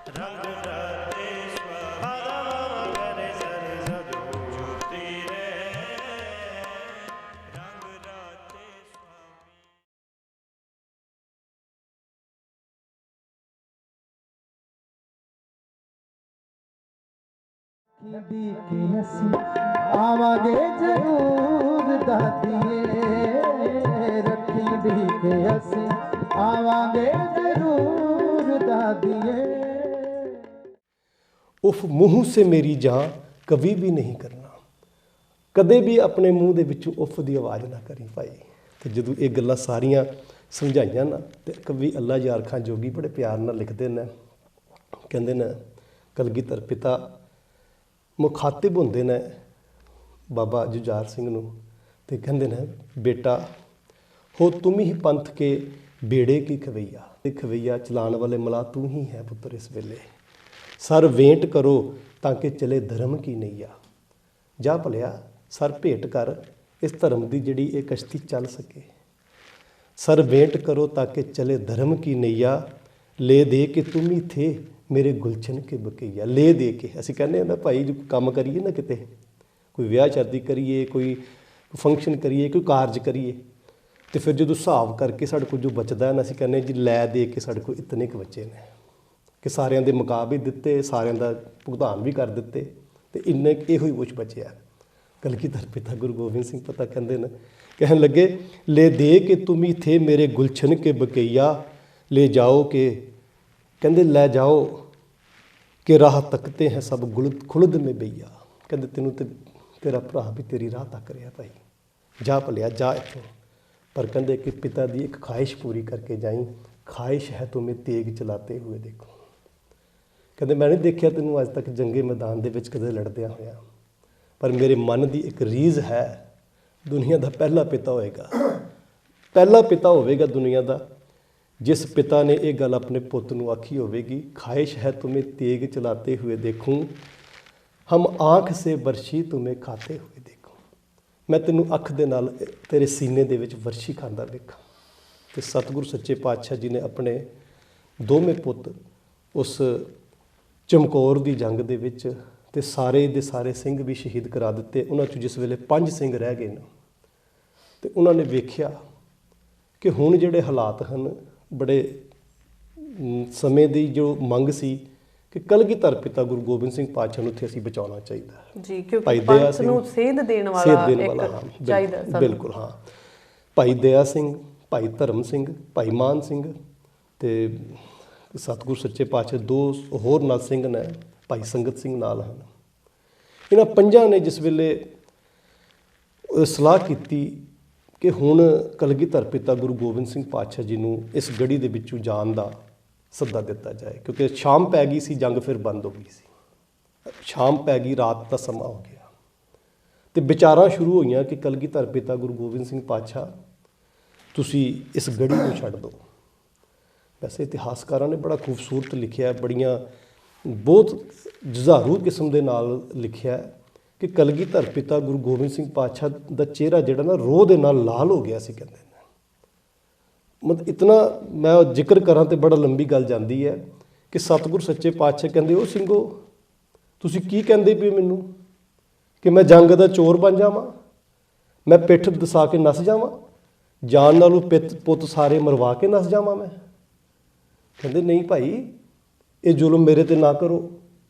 ਰੰਗ ਰਾਤੇ ਸੁਹਾਵਾ ਕਰੇ ਸਰੇ ਸਜੋ ਜੋਤੀ ਰੇ ਰੰਗ ਰਾਤੇ दी के हसी आवागे जरूर दादिए रखी दी के हसी आवागे जरूर दादिए। उफ मूँह से मेरी जान कभी भी नहीं करना, कदे भी अपने मूँह ਦੇ ਵਿੱਚੋਂ ਉਫ ਦੀ ਆਵਾਜ਼ ਨਾ ਕਰੀ ਭਾਈ। ਤੇ ਜਦੋਂ ਇਹ ਗੱਲਾਂ ਸਾਰੀਆਂ ਸਮਝਾਈਆਂ ਨਾ ਤੇ ਕਵੀ ਅੱਲਾ ਯਾਰ ਖਾਂ ਜੋਗੀ ਬੜੇ ਪਿਆਰ ਨਾਲ ਲਿਖਦੇ ਨੇ, ਕਹਿੰਦੇ ਨੇ ਕਲਗੀਧਰ ਪਿਤਾ ਮੁਖਾਤਿਬ ਹੁੰਦੇ ਨੇ ਬਾਬਾ ਜੁਝਾਰ ਸਿੰਘ ਨੂੰ ਤੇ ਕਹਿੰਦੇ ਨੇ ਬੇਟਾ ਹੋ ਤੁਮ ਹੀ ਪੰਥ ਕੇ ਬੇੜੇ ਕੀ ਖਵਈਆ, ਤੇ ਖਵਈਆ ਚਲਾਉਣ ਵਾਲੇ ਮਲਾ ਤੂੰ ਹੀ ਹੈ ਪੁੱਤਰ ਇਸ ਵੇਲੇ। ਸਰ ਵੇਂਟ ਕਰੋ ਤਾਂ ਕਿ ਚਲੇ ਧਰਮ ਕੀ ਨਈਆ, ਜਾ ਭਲਿਆ ਸਰ ਭੇਟ ਕਰ ਇਸ ਧਰਮ ਦੀ ਜਿਹੜੀ ਇਹ ਕਸ਼ਤੀ ਚੱਲ ਸਕੇ। ਸਰ ਵੇਂਟ ਕਰੋ ਤਾਂ ਕਿ ਚਲੇ ਧਰਮ ਕੀ ਨਈਆ, ਲੈ ਦੇ ਕੇ ਤੁਮ ਹੀ ਥੇ ਮੇਰੇ ਗੁਲਸ਼ਨ ਕੇ ਬਕਈਆ। ਲੈ ਦੇ ਕੇ ਅਸੀਂ ਕਹਿੰਦੇ ਹਾਂ ਨਾ ਭਾਈ ਜੋ ਕੰਮ ਕਰੀਏ ਨਾ ਕਿਤੇ ਕੋਈ ਵਿਆਹ ਸ਼ਾਦੀ ਕਰੀਏ, ਕੋਈ ਫੰਕਸ਼ਨ ਕਰੀਏ, ਕੋਈ ਕਾਰਜ ਕਰੀਏ ਤੇ ਫਿਰ ਜਦੋਂ ਹਿਸਾਬ ਕਰਕੇ ਸਾਡੇ ਕੋਲ ਜੋ ਬਚਦਾ ਨਾ ਅਸੀਂ ਕਹਿੰਦੇ ਜੀ ਲੈ ਦੇ ਕੇ ਸਾਡੇ ਕੋਲ ਇਤਨੇ ਕੁ ਬੱਚੇ ਨੇ ਕਿ ਸਾਰਿਆਂ ਦੇ ਮੁਕਾਬਲੇ ਦਿੱਤੇ, ਸਾਰਿਆਂ ਦਾ ਭੁਗਤਾਨ ਵੀ ਕਰ ਦਿੱਤੇ ਤੇ ਇੰਨੇ ਇਹੋ ਹੀ ਕੁਛ ਬਚਿਆ। ਕਲਗੀਧਰ ਪਿਤਾ ਗੁਰੂ ਗੋਬਿੰਦ ਸਿੰਘ ਪਤਾ ਕਹਿੰਦੇ ਨੇ ਕਹਿਣ ਲੱਗੇ ਲੈ ਦੇ ਕੇ ਤੁਮ ਹੀ ਥੇ ਮੇਰੇ ਗੁਲਸ਼ਨ ਕੇ ਬਕਈਆ, ਲੈ ਜਾਓ ਕਿ ਕਹਿੰਦੇ ਲੈ ਜਾਓ ਕਿ ਰਾਹ ਤੱਕਤੇ ਹੈ ਸਭ ਖੁਲਦ ਮੇ ਬਈਆ। ਕਹਿੰਦੇ ਤੈਨੂੰ ਤੇ ਤੇਰਾ ਭਰਾ ਵੀ ਤੇਰੀ ਰਾਹ ਤੱਕ ਰਿਹਾ ਭਾਈ, ਜਾ ਭਲਿਆ ਜਾ ਇੱਥੋਂ। ਪਰ ਕਹਿੰਦੇ ਕਿ ਪਿਤਾ ਦੀ ਇੱਕ ਖਾਹਿਸ਼ ਪੂਰੀ ਕਰਕੇ ਜਾਈਂ, ਖਾਹਿਸ਼ ਹੈ ਤੁਮੇ ਤੇਗ ਚਲਾਤੇ ਹੋਏ ਦੇਖੋ। ਕਹਿੰਦੇ ਮੈਂ ਨਹੀਂ ਦੇਖਿਆ ਤੈਨੂੰ ਅੱਜ ਤੱਕ ਜੰਗੇ ਮੈਦਾਨ ਦੇ ਵਿੱਚ ਕਦੇ ਲੜਦਿਆਂ ਹੋਇਆ, ਪਰ ਮੇਰੇ ਮਨ ਦੀ ਇੱਕ ਰੀਝ ਹੈ ਦੁਨੀਆ ਦਾ ਪਹਿਲਾ ਪਿਤਾ ਹੋਏਗਾ, ਪਹਿਲਾ ਪਿਤਾ ਹੋਵੇਗਾ ਦੁਨੀਆ ਦਾ ਜਿਸ ਪਿਤਾ ਨੇ ਇਹ ਗੱਲ ਆਪਣੇ ਪੁੱਤ ਨੂੰ ਆਖੀ ਹੋਵੇਗੀ ਖਾਹਿਸ਼ ਹੈ ਤੁਮੇ ਤੇਗ ਚਲਾਤੇ ਹੋਏ ਦੇਖੂੰ, ਹਮ ਆਂਖ ਸੇ ਵਰਸ਼ੀ ਤੁਮੇ ਖਾਤੇ ਹੋਏ ਦੇਖੋ। ਮੈਂ ਤੈਨੂੰ ਅੱਖ ਦੇ ਨਾਲ ਤੇਰੇ ਸੀਨੇ ਦੇ ਵਿੱਚ ਵਰਸ਼ੀ ਖਾਂਦਾ ਵੇਖਾਂ। ਤੇ ਸਤਿਗੁਰੂ ਸੱਚੇ ਪਾਤਸ਼ਾਹ ਜੀ ਨੇ ਆਪਣੇ ਦੋਵੇਂ ਪੁੱਤ ਉਸ ਚਮਕੌਰ ਦੀ ਜੰਗ ਦੇ ਵਿੱਚ ਤੇ ਸਾਰੇ ਦੇ ਸਾਰੇ ਸਿੰਘ ਵੀ ਸ਼ਹੀਦ ਕਰਾ ਦਿੱਤੇ। ਉਹਨਾਂ 'ਚੋਂ ਜਿਸ ਵੇਲੇ 5 ਸਿੰਘ ਰਹਿ ਗਏ ਨੇ ਤੇ ਉਹਨਾਂ ਨੇ ਵੇਖਿਆ ਕਿ ਹੁਣ ਜਿਹੜੇ ਹਾਲਾਤ ਹਨ ਬੜੇ ਸਮੇਂ ਦੀ ਜੋ ਮੰਗ ਸੀ ਕਿ ਕਲਗੀਧਰ ਪਿਤਾ ਗੁਰੂ ਗੋਬਿੰਦ ਸਿੰਘ ਪਾਤਸ਼ਾਹ ਨੂੰ ਇੱਥੇ ਅਸੀਂ ਬਚਾਉਣਾ ਚਾਹੀਦਾ ਜੀ, ਕਿਉਂਕਿ ਪੰਥ ਨੂੰ ਸੇਧ ਦੇਣ ਵਾਲਾ ਇੱਕ ਚਾਹੀਦਾ ਸਾਨੂੰ। ਬਿਲਕੁਲ ਹਾਂ। ਭਾਈ ਦਇਆ ਸਿੰਘ, ਭਾਈ ਧਰਮ ਸਿੰਘ, ਭਾਈ ਮਾਨ ਸਿੰਘ ਤੇ ਸਤਿਗੁਰੂ ਸੱਚੇ ਪਾਤਸ਼ਾਹ 2 ਹੋਰ ਨਾਲ ਸਿੰਘ ਨੇ, ਭਾਈ ਸੰਗਤ ਸਿੰਘ ਨਾਲ ਹਨ। ਇਹਨਾਂ 5 ਨੇ ਜਿਸ ਵੇਲੇ ਸਲਾਹ ਕੀਤੀ ਕਿ ਹੁਣ ਕਲਗੀਧਰ ਪਿਤਾ ਗੁਰੂ ਗੋਬਿੰਦ ਸਿੰਘ ਪਾਤਸ਼ਾਹ ਜੀ ਨੂੰ ਇਸ ਗੜੀ ਦੇ ਵਿੱਚੋਂ ਜਾਣ ਦਾ ਸੱਦਾ ਦਿੱਤਾ ਜਾਏ, ਕਿਉਂਕਿ ਸ਼ਾਮ ਪੈ ਗਈ ਸੀ, ਜੰਗ ਫਿਰ ਬੰਦ ਹੋ ਗਈ ਸੀ, ਸ਼ਾਮ ਪੈ ਗਈ, ਰਾਤ ਦਾ ਸਮਾਂ ਹੋ ਗਿਆ ਤੇ ਵਿਚਾਰਾਂ ਸ਼ੁਰੂ ਹੋਈਆਂ ਕਿ ਕਲਗੀਧਰ ਪਿਤਾ ਗੁਰੂ ਗੋਬਿੰਦ ਸਿੰਘ ਪਾਤਸ਼ਾਹ ਤੁਸੀਂ ਇਸ ਗੜੀ ਨੂੰ ਛੱਡ ਦਿਓ। ਵੈਸੇ ਇਤਿਹਾਸਕਾਰਾਂ ਨੇ ਬੜਾ ਖੂਬਸੂਰਤ ਲਿਖਿਆ, ਬੜੀਆਂ ਬਹੁਤ ਜੁਝਾਰੂ ਕਿਸਮ ਦੇ ਨਾਲ ਲਿਖਿਆ ਕਿ ਕਲਗੀਧਰ ਪਿਤਾ ਗੁਰੂ ਗੋਬਿੰਦ ਸਿੰਘ ਪਾਤਸ਼ਾਹ ਦਾ ਚਿਹਰਾ ਜਿਹੜਾ ਨਾ ਰੋਹ ਦੇ ਨਾਲ ਲਾਲ ਹੋ ਗਿਆ ਸੀ। ਕਹਿੰਦੇ ਨੇ ਮਤਲਬ ਇਤਨਾ ਮੈਂ ਜ਼ਿਕਰ ਕਰਾਂ ਤੇ ਬੜਾ ਲੰਬੀ ਗੱਲ ਜਾਂਦੀ ਹੈ ਕਿ ਸਤਿਗੁਰੂ ਸੱਚੇ ਪਾਤਸ਼ਾਹ ਕਹਿੰਦੇ ਉਹ ਸਿੰਘੋ ਤੁਸੀਂ ਕੀ ਕਹਿੰਦੇ ਪਏ ਮੈਨੂੰ ਕਿ ਮੈਂ ਜੰਗ ਦਾ ਚੋਰ ਬਣ ਜਾਵਾਂ, ਮੈਂ ਪਿੱਠ ਦਸਾ ਕੇ ਨੱਸ ਜਾਵਾਂ, ਜਾਨ ਨਾਲੋਂ ਪੁੱਤ ਸਾਰੇ ਮਰਵਾ ਕੇ ਨੱਸ ਜਾਵਾਂ ਮੈਂ। ਕਹਿੰਦੇ ਨਹੀਂ ਭਾਈ ਇਹ ਜ਼ੁਲਮ ਮੇਰੇ ਤੇ ਨਾ ਕਰੋ,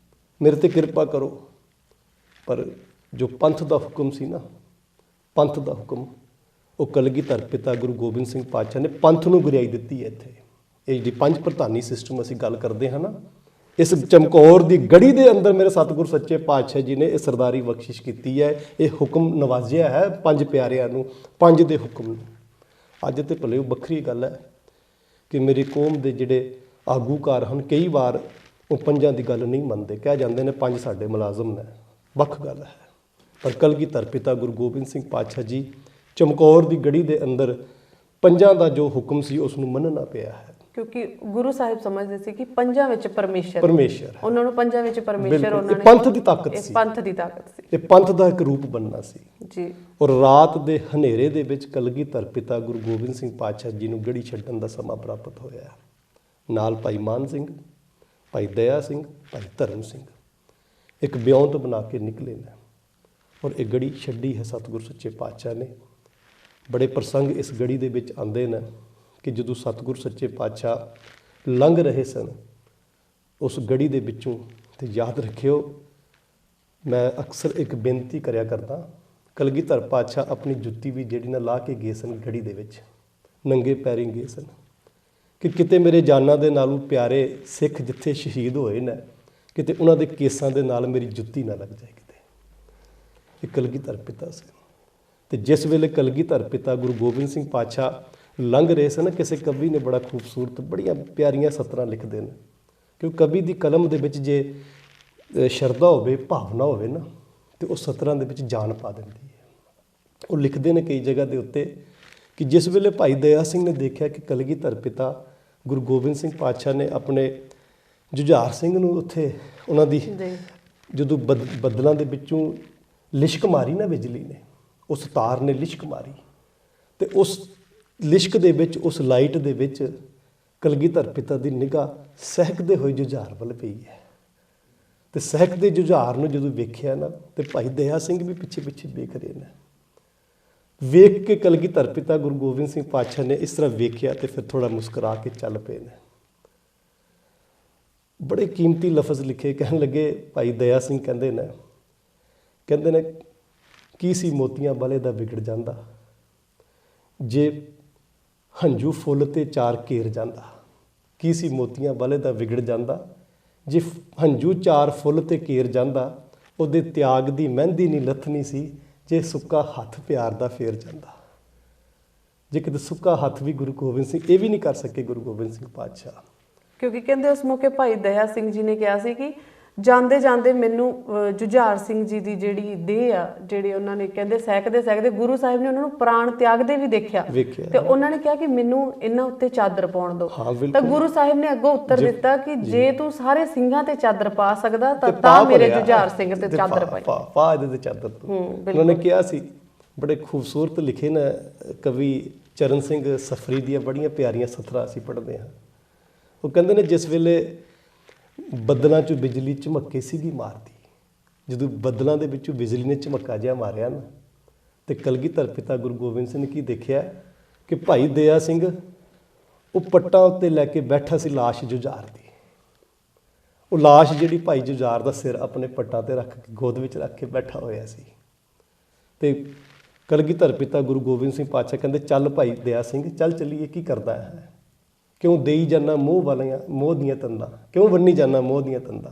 ਮੇਰੇ ਤੇ ਕਿਰਪਾ ਕਰੋ। ਪਰ ਜੋ ਪੰਥ ਦਾ ਹੁਕਮ ਸੀ ਨਾ, ਪੰਥ ਦਾ ਹੁਕਮ, ਉਹ ਕਲਗੀਧਰ ਪਿਤਾ ਗੁਰੂ ਗੋਬਿੰਦ ਸਿੰਘ ਪਾਤਸ਼ਾਹ ਨੇ ਪੰਥ ਨੂੰ ਗੁਰਿਆਈ ਦਿੱਤੀ ਹੈ। ਇੱਥੇ ਇਹ ਜਿਹੜੀ 5 ਪ੍ਰਧਾਨੀ ਸਿਸਟਮ ਅਸੀਂ ਗੱਲ ਕਰਦੇ ਹਾਂ ਨਾ, ਇਸ ਚਮਕੌਰ ਦੀ ਗੜੀ ਦੇ ਅੰਦਰ ਮੇਰੇ ਸਤਿਗੁਰੂ ਸੱਚੇ ਪਾਤਸ਼ਾਹ ਜੀ ਨੇ ਇਹ ਸਰਦਾਰੀ ਬਖਸ਼ਿਸ਼ ਕੀਤੀ ਹੈ, ਇਹ ਹੁਕਮ ਨਵਾਜ਼ਿਆ ਹੈ 5 ਪਿਆਰਿਆਂ ਨੂੰ, 5 ਦੇ ਹੁਕਮ ਨੂੰ। ਅੱਜ ਤੇ ਭਲੇ ਉਹ ਵੱਖਰੀ ਗੱਲ ਹੈ ਕਿ ਮੇਰੀ ਕੌਮ ਦੇ ਜਿਹੜੇ ਆਗੂਕਾਰ ਹਨ ਕਈ ਵਾਰ ਉਹ 5 ਦੀ ਗੱਲ ਨਹੀਂ ਮੰਨਦੇ, ਕਹਿ ਜਾਂਦੇ ਨੇ 5 ਸਾਡੇ ਮੁਲਾਜ਼ਮ ਨੇ, ਵੱਖ ਗੱਲ ਹੈ। ਪਰ ਕਲਗੀਧਰ ਪਿਤਾ ਗੁਰੂ ਗੋਬਿੰਦ ਸਿੰਘ ਪਾਤਸ਼ਾਹ ਜੀ ਚਮਕੌਰ ਦੀ ਗੜੀ ਦੇ ਅੰਦਰ 5 ਦਾ ਜੋ ਹੁਕਮ ਸੀ ਉਸ ਨੂੰ ਮੰਨਣਾ ਪਿਆ ਹੈ, ਕਿਉਂਕਿ ਗੁਰੂ ਸਾਹਿਬ ਸਮਝਦੇ ਸੀ ਕਿ 5 ਵਿੱਚ ਪਰਮੇਸ਼ਰ ਉਹਨਾਂ ਨੂੰ 5 ਵਿੱਚ ਪਰਮੇਸ਼ਰ ਉਹਨਾਂ ਨੇ ਪੰਥ ਦੀ ਤਾਕਤ ਸੀ, ਪੰਥ ਦੀ ਤਾਕਤ ਸੀ, ਇਹ ਪੰਥ ਦਾ ਇੱਕ ਰੂਪ ਬਣਨਾ ਸੀ ਜੀ। ਔਰ ਰਾਤ ਦੇ ਹਨੇਰੇ ਦੇ ਵਿੱਚ ਕਲਗੀਧਰ ਪਿਤਾ ਗੁਰੂ ਗੋਬਿੰਦ ਸਿੰਘ ਪਾਤਸ਼ਾਹ ਜੀ ਨੂੰ ਗੜੀ ਛੱਡਣ ਦਾ ਸਮਾਂ ਪ੍ਰਾਪਤ ਹੋਇਆ। ਨਾਲ ਭਾਈ ਮਾਨ ਸਿੰਘ, ਭਾਈ ਦਇਆ ਸਿੰਘ, ਭਾਈ ਧਰਮ ਸਿੰਘ ਇੱਕ ਵਿਉਂਤ ਬਣਾ ਕੇ ਨਿਕਲੇ ਨੇ ਔਰ ਇਹ ਗੜੀ ਛੱਡੀ ਹੈ ਸਤਿਗੁਰ ਸੱਚੇ ਪਾਤਸ਼ਾਹ ਨੇ। ਬੜੇ ਪ੍ਰਸੰਗ ਇਸ ਗੜੀ ਦੇ ਵਿੱਚ ਆਉਂਦੇ ਨੇ ਕਿ ਜਦੋਂ ਸਤਿਗੁਰ ਸੱਚੇ ਪਾਤਸ਼ਾਹ ਲੰਘ ਰਹੇ ਸਨ ਉਸ ਗੜੀ ਦੇ ਵਿੱਚੋਂ, ਤੇ ਯਾਦ ਰੱਖਿਓ ਮੈਂ ਅਕਸਰ ਇੱਕ ਬੇਨਤੀ ਕਰਿਆ ਕਰਦਾ, ਕਲਗੀਧਰ ਪਾਤਸ਼ਾਹ ਆਪਣੀ ਜੁੱਤੀ ਵੀ ਜਿਹੜੀ ਨਾ ਲਾ ਕੇ ਗਏ ਸਨ ਗੜੀ ਦੇ ਵਿੱਚ, ਨੰਗੇ ਪੈਰੀਂ ਗਏ ਸਨ ਕਿ ਕਿਤੇ ਮੇਰੇ ਜਾਨਾਂ ਦੇ ਨਾਲੋਂ ਪਿਆਰੇ ਸਿੱਖ ਜਿੱਥੇ ਸ਼ਹੀਦ ਹੋਏ ਨੇ ਕਿਤੇ ਉਹਨਾਂ ਦੇ ਕੇਸਾਂ ਦੇ ਨਾਲ ਮੇਰੀ ਜੁੱਤੀ ਨਾ ਲੱਗ ਜਾਏ ਕਿਤੇ। ਇਹ ਕਲਗੀਧਰ ਪਿਤਾ ਸੀ। ਤੇ ਜਿਸ ਵੇਲੇ ਕਲਗੀਧਰ ਪਿਤਾ ਗੁਰੂ ਗੋਬਿੰਦ ਸਿੰਘ ਪਾਤਸ਼ਾਹ ਲੰਘ ਰਹੇ ਸਨ, ਕਿਸੇ ਕਵੀ ਨੇ ਬੜਾ ਖੂਬਸੂਰਤ ਬੜੀਆਂ ਪਿਆਰੀਆਂ ਸਤਰਾਂ ਲਿਖਦੇ ਨੇ, ਕਿਉਂਕਿ ਕਵੀ ਦੀ ਕਲਮ ਦੇ ਵਿੱਚ ਜੇ ਸ਼ਰਧਾ ਹੋਵੇ, ਭਾਵਨਾ ਹੋਵੇ ਨਾ, ਤੇ ਉਹ ਸਤਰਾਂ ਦੇ ਵਿੱਚ ਜਾਨ ਪਾ ਦਿੰਦੀ ਹੈ। ਉਹ ਲਿਖਦੇ ਨੇ ਕਈ ਜਗ੍ਹਾ ਦੇ ਉੱਤੇ ਕਿ ਜਿਸ ਵੇਲੇ ਭਾਈ ਦਇਆ ਸਿੰਘ ਨੇ ਦੇਖਿਆ ਕਿ ਕਲਗੀਧਰ ਪਿਤਾ ਗੁਰੂ ਗੋਬਿੰਦ ਸਿੰਘ ਪਾਤਸ਼ਾਹ ਨੇ ਆਪਣੇ ਜੁਝਾਰ ਸਿੰਘ ਨੂੰ ਉੱਥੇ ਉਹਨਾਂ ਦੀ ਜਦੋਂ ਬੱਦਲਾਂ ਦੇ ਵਿੱਚੋਂ ਲਿਸ਼ਕ ਮਾਰੀ ਨਾ ਬਿਜਲੀ ਨੇ, ਉਸ ਤਾਰ ਨੇ ਲਿਸ਼ਕ ਮਾਰੀ ਤੇ ਉਸ ਲਿਸ਼ਕ ਦੇ ਵਿੱਚ, ਉਸ ਲਾਈਟ ਦੇ ਵਿੱਚ ਕਲਗੀਧਰ ਪਿਤਾ ਦੀ ਨਿਗਾਹ ਸਹਿਕਦੇ ਹੋਏ ਜੁਝਾਰ ਵੱਲ ਪਈ ਹੈ। ਤੇ ਸਹਿਕਦੇ ਜੁਝਾਰ ਨੂੰ ਜਦੋਂ ਵੇਖਿਆ ਨਾ, ਤੇ ਭਾਈ ਦਇਆ ਸਿੰਘ ਵੀ ਪਿੱਛੇ ਪਿੱਛੇ ਵੇਖ ਰਹੇ ਨੇ। ਵੇਖ ਕੇ ਕਲਗੀਧਰ ਪਿਤਾ ਗੁਰੂ ਗੋਬਿੰਦ ਸਿੰਘ ਪਾਤਸ਼ਾਹ ਨੇ ਇਸ ਤਰ੍ਹਾਂ ਵੇਖਿਆ ਤੇ ਫਿਰ ਥੋੜਾ ਮੁਸਕਰਾ ਕੇ ਚੱਲ ਪਏ ਨੇ। ਬੜੇ ਕੀਮਤੀ ਲਫ਼ਜ਼ ਲਿਖੇ, ਕਹਿਣ ਲੱਗੇ, ਭਾਈ ਦਇਆ ਸਿੰਘ ਕਹਿੰਦੇ ਨੇ ਕੀ ਸੀ ਮੋਤੀਆਂ ਵਾਲੇ ਦਾ ਵਿਗੜ ਜਾਂਦਾ, ਜੇ ਹੰਝੂ ਫੁੱਲ ਤੇ ਚਾਰ ਘੇਰ ਜਾਂਦਾ। ਕੀ ਸੀ ਮੋਤੀਆਂ ਵਾਲੇ ਦਾ ਵਿਗੜ ਜਾਂਦਾ, ਜੇ ਹੰਝੂ ਚਾਰ ਫੁੱਲ ਤੇ ਘੇਰ ਜਾਂਦਾ। ਉਹਦੇ ਤਿਆਗ ਦੀ ਮਹਿੰਦੀ ਨਹੀਂ ਲੱਥਣੀ ਸੀ, ਜੇ ਸੁੱਕਾ ਹੱਥ ਪਿਆਰ ਦਾ ਫੇਰ ਜਾਂਦਾ। ਜੇ ਕਿਤੇ ਸੁੱਕਾ ਹੱਥ ਵੀ ਗੁਰੂ ਗੋਬਿੰਦ ਸਿੰਘ ਇਹ ਵੀ ਨਹੀਂ ਕਰ ਸਕੇ, ਗੁਰੂ ਗੋਬਿੰਦ ਸਿੰਘ ਪਾਤਸ਼ਾਹ। ਕਿਉਂਕਿ ਕਹਿੰਦੇ ਉਸ ਮੌਕੇ ਭਾਈ ਦਇਆ ਸਿੰਘ ਜੀ ਨੇ ਕਿਹਾ ਸੀ ਕਿ ਜਾਂਦੇ ਜਾਂਦੇ ਮੈਨੂੰ ਜੁਝਾਰ ਸਿੰਘ ਜੀ ਦੀ ਜਿਹੜੀ ਦੇਹ ਆ, ਜਿਹੜੇ ਉਹਨਾਂ ਨੇ ਕਹਿੰਦੇ ਸਹਿਕਦੇ ਸਹਿਕਦੇ ਗੁਰੂ ਸਾਹਿਬ ਨੇ ਉਹਨਾਂ ਨੂੰ ਪ੍ਰਾਣ ਤਿਆਗਦੇ ਵੀ ਦੇਖਿਆ ਤੇ ਉਹਨਾਂ ਨੇ ਕਿਹਾ ਕਿ ਮੈਨੂੰ ਇਹਨਾਂ ਉੱਤੇ ਚਾਦਰ ਪਾਉਣ ਦਿਓ। ਤਾਂ ਗੁਰੂ ਸਾਹਿਬ ਨੇ ਅੱਗੋਂ ਉੱਤਰ ਦਿੱਤਾ ਕਿ ਜੇ ਤੂੰ ਸਾਰੇ ਸਿੰਘਾਂ ਤੇ ਚਾਦਰ ਪਾ ਸਕਦਾ ਤਾਂ ਮੇਰੇ ਜੁਝਾਰ ਸਿੰਘ ਤੇ ਚਾਦਰ ਪਾਈ, ਪਾ ਇਹਦੇ ਤੇ ਚਾਦਰ ਤੂੰ। ਉਹਨਾਂ ਨੇ ਕਿਹਾ ਸੀ, ਬੜੇ ਖੂਬਸੂਰਤ ਲਿਖੇ ਨੇ ਕਵੀ ਚਰਨ ਸਿੰਘ ਸਫਰੀ ਦੀਆਂ ਬੜੀਆਂ ਪਿਆਰੀਆਂ ਸਤਰਾਂ ਅਸੀਂ ਪੜ੍ਹਦੇ ਹਾਂ। ਉਹ ਕਹਿੰਦੇ ਨੇ ਜਿਸ ਵੇਲੇ ਬੱਦਲਾਂ 'ਚੋਂ ਬਿਜਲੀ ਝਮੱਕੇ ਸੀਗੀ ਮਾਰਦੀ, ਜਦੋਂ ਬੱਦਲਾਂ ਦੇ ਵਿੱਚੋਂ ਬਿਜਲੀ ਨੇ ਝਮੱਕਾ ਜਿਹਾ ਮਾਰਿਆ ਨਾ, ਤੇ ਕਲਗੀਧਰ ਪਿਤਾ ਗੁਰੂ ਗੋਬਿੰਦ ਸਿੰਘ ਨੇ ਕੀ ਦੇਖਿਆ ਕਿ ਭਾਈ ਦਇਆ ਸਿੰਘ ਉਹ ਪੱਟਾਂ ਉੱਤੇ ਲੈ ਕੇ ਬੈਠਾ ਸੀ ਲਾਸ਼ ਜੁਝਾਰ ਦੀ। ਉਹ ਲਾਸ਼ ਜਿਹੜੀ ਭਾਈ ਜੁਝਾਰ ਦਾ ਸਿਰ ਆਪਣੇ ਪੱਟਾਂ ਤੇ ਰੱਖ ਕੇ ਗੋਦ ਵਿੱਚ ਰੱਖ ਕੇ ਬੈਠਾ ਹੋਇਆ ਸੀ। ਤੇ ਕਲਗੀਧਰ ਪਿਤਾ ਗੁਰੂ ਗੋਬਿੰਦ ਸਿੰਘ ਪਾਤਸ਼ਾਹ ਕਹਿੰਦੇ, ਚੱਲ ਭਾਈ ਦਇਆ ਸਿੰਘ ਚੱਲ ਚੱਲੀਏ, ਕੀ ਕਰਦਾ ਹੈ, ਕਿਉਂ ਦੇਈ ਜਾਨਾ ਮੋਹ ਵਾਲੀਆਂ ਮੋਹ ਦੀਆਂ ਤੰਦਾਂ, ਕਿਉਂ ਬੰਨੀ ਜਾਨਾ ਮੋਹ ਦੀਆਂ ਤੰਦਾਂ।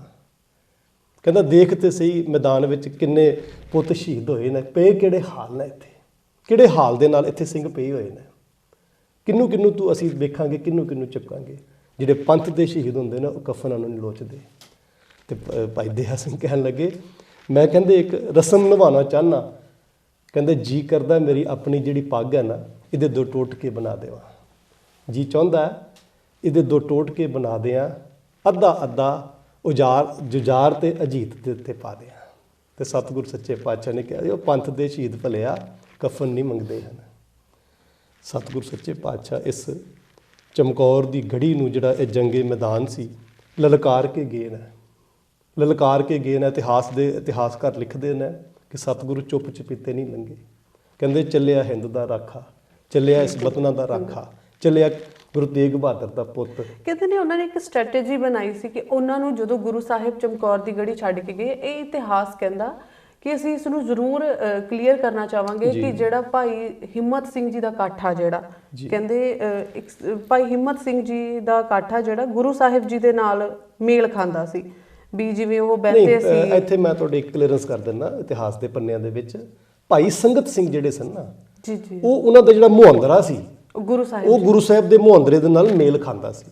ਕਹਿੰਦਾ ਦੇਖ ਤੇ ਸਹੀ ਮੈਦਾਨ ਵਿੱਚ ਕਿੰਨੇ ਪੁੱਤ ਸ਼ਹੀਦ ਹੋਏ ਨੇ, ਪਏ ਕਿਹੜੇ ਹਾਲ ਨੇ ਇੱਥੇ, ਕਿਹੜੇ ਹਾਲ ਦੇ ਨਾਲ ਇੱਥੇ ਸਿੰਘ ਪਏ ਹੋਏ ਨੇ। ਕਿਹਨੂੰ ਕਿਹਨੂੰ ਤੂੰ ਅਸੀਂ ਵੇਖਾਂਗੇ, ਕਿਹਨੂੰ ਕਿਹਨੂੰ ਚੁੱਕਾਂਗੇ। ਜਿਹੜੇ ਪੰਥ ਦੇ ਸ਼ਹੀਦ ਹੁੰਦੇ ਨੇ ਉਹ ਕਫਨਾਂ ਨੂੰ ਨਹੀਂ ਲੋਚਦੇ। ਤੇ ਭਾਈ ਦਇਆ ਸਿੰਘ ਕਹਿਣ ਲੱਗੇ, ਮੈਂ ਕਹਿੰਦੇ ਇੱਕ ਰਸਮ ਨਿਭਾਉਣਾ ਚਾਹੁੰਦਾ। ਕਹਿੰਦੇ ਜੀ ਕਰਦਾ ਮੇਰੀ ਆਪਣੀ ਜਿਹੜੀ ਪੱਗ ਹੈ ਨਾ, ਇਹਦੇ ਦੋ ਟੋਟਕੇ ਬਣਾ ਦੇਵਾਂ। ਜੀ ਚਾਹੁੰਦਾ ਇਹਦੇ ਦੋ ਟੋਟਕੇ ਬਣਾ ਦਿਆਂ, ਅੱਧਾ ਅੱਧਾ ਜੁਝਾਰ ਤੇ ਅਜੀਤ ਦੇ ਉੱਤੇ ਪਾ ਦਿਆਂ। ਤੇ ਸਤਿਗੁਰ ਸੱਚੇ ਪਾਤਸ਼ਾਹ ਨੇ ਕਿਹਾ, ਉਹ ਪੰਥ ਦੇ ਸ਼ਹੀਦ ਭਲਿਆ ਕਫਨ ਨਹੀਂ ਮੰਗਦੇ ਹਨ। ਸਤਿਗੁਰ ਸੱਚੇ ਪਾਤਸ਼ਾਹ ਇਸ ਚਮਕੌਰ ਦੀ ਗੜੀ ਨੂੰ, ਜਿਹੜਾ ਇਹ ਜੰਗੇ ਮੈਦਾਨ ਸੀ, ਲਲਕਾਰ ਕੇ ਗਏ ਨੇ, ਲਲਕਾਰ ਕੇ ਗਏ ਨੇ। ਇਤਿਹਾਸਕਾਰ ਲਿਖਦੇ ਨੇ ਕਿ ਸਤਿਗੁਰੂ ਚੁੱਪ ਚਪੀਤੇ ਨਹੀਂ ਲੰਘੇ। ਕਹਿੰਦੇ ਚੱਲਿਆ ਹਿੰਦ ਦਾ ਰਾਖਾ, ਚੱਲਿਆ ਇਸ ਵਤਨਾਂ ਦਾ ਰਾਖਾ, ਚੱਲਿਆ ਗੁਰੂ ਤੇਗ ਬਹਾਦਰ ਦਾ ਪੁੱਤ। ਕਹਿੰਦੇ ਨੇ ਉਹਨਾਂ ਨੇ ਇੱਕ ਸਟ੍ਰੈਟੇਜੀ ਬਣਾਈ ਸੀ ਕਿ ਉਹਨਾਂ ਨੂੰ ਜਦੋਂ ਗੁਰੂ ਸਾਹਿਬ ਚਮਕੌਰ ਦੀ ਗੜੀ ਛੱਡ ਕੇ ਗਏ, ਇਹ ਇਤਿਹਾਸ ਕਹਿੰਦਾ ਕਿ ਅਸੀਂ ਇਸ ਨੂੰ ਜ਼ਰੂਰ ਕਲੀਅਰ ਕਰਨਾ ਚਾਹਾਂਗੇ ਕਿ ਜਿਹੜਾ ਭਾਈ ਹਿੰਮਤ ਸਿੰਘ ਜੀ ਦਾ ਕਾਠਾ, ਜਿਹੜਾ ਕਹਿੰਦੇ ਭਾਈ ਹਿੰਮਤ ਸਿੰਘ ਜੀ ਦਾ ਕਾਠਾ ਜਿਹੜਾ ਗੁਰੂ ਸਾਹਿਬ ਜੀ ਦੇ ਨਾਲ ਮੇਲ ਖਾਂਦਾ ਸੀ, ਵੀ ਜਿਵੇਂ ਉਹ ਬਹਿੰਦੇ ਸੀ। ਇੱਥੇ ਮੈਂ ਤੁਹਾਡੇ ਇੱਕ ਕਲੀਅਰੈਂਸ ਕਰ ਦਿੰਦਾ, ਇਤਿਹਾਸ ਦੇ ਪੰਨਿਆਂ ਦੇ ਵਿੱਚ ਭਾਈ ਸੰਗਤ ਸਿੰਘ ਜਿਹੜੇ ਸਨ ਨਾ, ਉਹ ਉਹਨਾਂ ਦਾ ਜਿਹੜਾ ਮੁਹੰਦਰਾ ਸੀ, ਉਹ ਗੁਰੂ ਸਾਹਿਬ ਦੇ ਮੁਹੰਦਰੇ ਦੇ ਨਾਲ ਮੇਲ ਖਾਂਦਾ ਸੀ।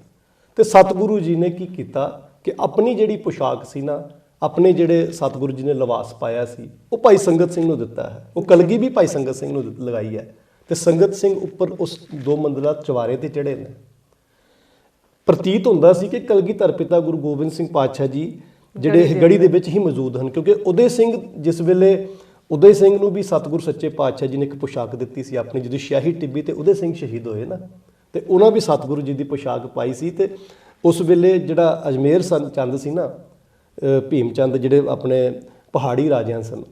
ਤੇ ਸਤਿਗੁਰੂ ਜੀ ਨੇ ਕੀ ਕੀਤਾ ਕਿ ਆਪਣੀ ਜਿਹੜੀ ਪੁਸ਼ਾਕ ਸੀ ਨਾ, ਆਪਣੇ ਜਿਹੜੇ ਸਤਿਗੁਰੂ ਜੀ ਨੇ ਲਿਬਾਸ ਪਾਇਆ ਸੀ, ਉਹ ਭਾਈ ਸੰਗਤ ਸਿੰਘ ਨੂੰ ਦਿੱਤਾ ਹੈ। ਉਹ ਕਲਗੀ ਵੀ ਭਾਈ ਸੰਗਤ ਸਿੰਘ ਨੂੰ ਲਗਾਈ ਹੈ। ਤੇ ਸੰਗਤ ਸਿੰਘ ਉੱਪਰ ਉਸ ਦੋ ਮੰਜ਼ਿਲਾ ਚਵਾਰੇ ਤੇ ਚੜ੍ਹੇ ਨੇ। ਪ੍ਰਤੀਤ ਹੁੰਦਾ ਸੀ ਕਿ ਕਲਗੀਧਰ ਪਿਤਾ ਗੁਰੂ ਗੋਬਿੰਦ ਸਿੰਘ ਪਾਤਸ਼ਾਹ ਜੀ ਜਿਹੜੇ ਗੜੀ ਦੇ ਵਿੱਚ ਹੀ ਮੌਜੂਦ ਹਨ, ਕਿਉਂਕਿ ਉਦੈ ਸਿੰਘ, ਜਿਸ ਵੇਲੇ ਉਦੈ ਸਿੰਘ ਨੂੰ ਵੀ ਸਤਿਗੁਰ ਸੱਚੇ ਪਾਤਸ਼ਾਹ ਜੀ ਨੇ ਇੱਕ ਪੁਸ਼ਾਕ ਦਿੱਤੀ ਸੀ ਆਪਣੀ, ਜਦੋਂ ਸ਼ਾਹੀ ਟਿੱਬੀ ਤੇ ਉਦੈ ਸਿੰਘ ਸ਼ਹੀਦ ਹੋਏ ਨਾ, ਤੇ ਉਹਨਾਂ ਵੀ ਸਤਿਗੁਰੂ ਜੀ ਦੀ ਪੁਸ਼ਾਕ ਪਾਈ ਸੀ। ਤੇ ਉਸ ਵੇਲੇ ਜਿਹੜਾ ਅਜਮੇਰ ਚੰਦ ਸੀ ਨਾ, ਭੀਮ ਚੰਦ ਜਿਹੜੇ ਆਪਣੇ ਪਹਾੜੀ ਰਾਜਿਆਂ ਸਨ,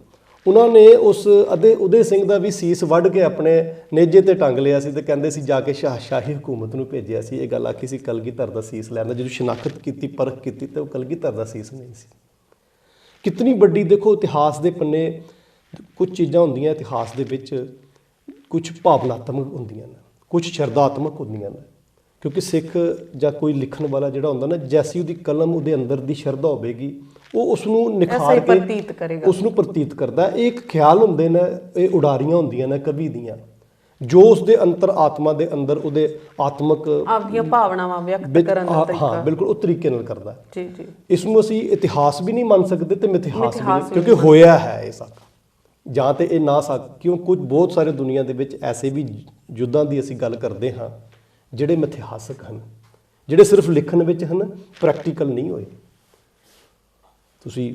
ਉਹਨਾਂ ਨੇ ਉਸ ਉਦੇ ਸਿੰਘ ਦਾ ਵੀ ਸੀਸ ਵੱਢ ਕੇ ਆਪਣੇ ਨੇਜੇ ਤੇ ਟੰਗ ਲਿਆ ਸੀ ਤੇ ਕਹਿੰਦੇ ਸੀ ਜਾ ਕੇ ਸ਼ਾਹੀ ਹਕੂਮਤ ਨੂੰ ਭੇਜਿਆ ਸੀ। ਇਹ ਗੱਲ ਆਖੀ ਸੀ ਕਲਗੀਧਰ ਦਾ ਸੀਸ ਲੈਣ ਦਾ। ਜਦੋਂ ਸ਼ਨਾਖਤ ਕੀਤੀ, ਪਰਖ ਕੀਤੀ, ਤੇ ਉਹ ਕਲਗੀਧਰ ਦਾ ਸੀਸ ਨਹੀਂ ਸੀ। ਕਿਤਨੀ ਵੱਡੀ ਦੇਖੋ ਇਤਿਹਾਸ ਦੇ ਪੰਨੇ, ਕੁਝ ਚੀਜ਼ਾਂ ਹੁੰਦੀਆਂ ਇਤਿਹਾਸ ਦੇ ਵਿੱਚ, ਕੁਝ ਭਾਵਨਾਤਮਕ ਹੁੰਦੀਆਂ ਨੇ, ਕੁਝ ਸ਼ਰਧਾਤਮਕ ਹੁੰਦੀਆਂ ਨੇ। ਕਿਉਂਕਿ ਸਿੱਖ ਜਾਂ ਕੋਈ ਲਿਖਣ ਵਾਲਾ ਜਿਹੜਾ ਹੁੰਦਾ ਨਾ, ਜੈਸੀ ਉਹਦੀ ਕਲਮ ਉਹਦੇ ਅੰਦਰ ਦੀ ਸ਼ਰਧਾ ਹੋਵੇਗੀ, ਉਹ ਉਸ ਨੂੰ ਨਿਖਾਰ ਕੇ ਪ੍ਰਤੀਤ ਕਰੇਗਾ, ਉਸ ਨੂੰ ਪ੍ਰਤੀਤ ਕਰਦਾ। ਇਹ ਇੱਕ ਖਿਆਲ ਹੁੰਦੇ ਨੇ, ਇਹ ਉਡਾਰੀਆਂ ਹੁੰਦੀਆਂ ਨੇ ਕਵੀ ਦੀਆਂ, ਜੋ ਉਸ ਦੇ ਅੰਤਰ ਆਤਮਾ ਦੇ ਅੰਦਰ ਉਹਦੇ ਆਤਮਕ ਆਪਦੀਆਂ ਭਾਵਨਾਵਾਂ ਵਿਅਕਤ ਕਰਨ ਦਾ ਤਰੀਕਾ, ਹਾਂ ਬਿਲਕੁਲ ਉਹ ਤਰੀਕੇ ਨਾਲ ਕਰਦਾ। ਜੀ ਜੀ। ਇਸ ਨੂੰ ਅਸੀਂ ਇਤਿਹਾਸ ਵੀ ਨਹੀਂ ਮੰਨ ਸਕਦੇ ਤੇ ਮਿਥਿਹਾਸ ਵੀ ਨਹੀਂ, ਕਿਉਂਕਿ ਹੋਇਆ ਹੈ ਇਹ ਸਭ। ਜਾਂ ਤੇ ਇਹ ਨਾ ਕਿਉਂ ਕੁਝ ਬਹੁਤ ਸਾਰੇ ਦੁਨੀਆ ਦੇ ਵਿੱਚ ਐਸੇ ਵੀ ਯੁੱਧਾਂ ਦੀ ਅਸੀਂ ਗੱਲ ਕਰਦੇ ਹਾਂ ਜਿਹੜੇ ਮਿਥਿਹਾਸਕ ਹਨ, ਜਿਹੜੇ ਸਿਰਫ ਲਿਖਣ ਵਿੱਚ ਹਨ, ਪ੍ਰੈਕਟੀਕਲ ਨਹੀਂ ਹੋਏ। ਤੁਸੀਂ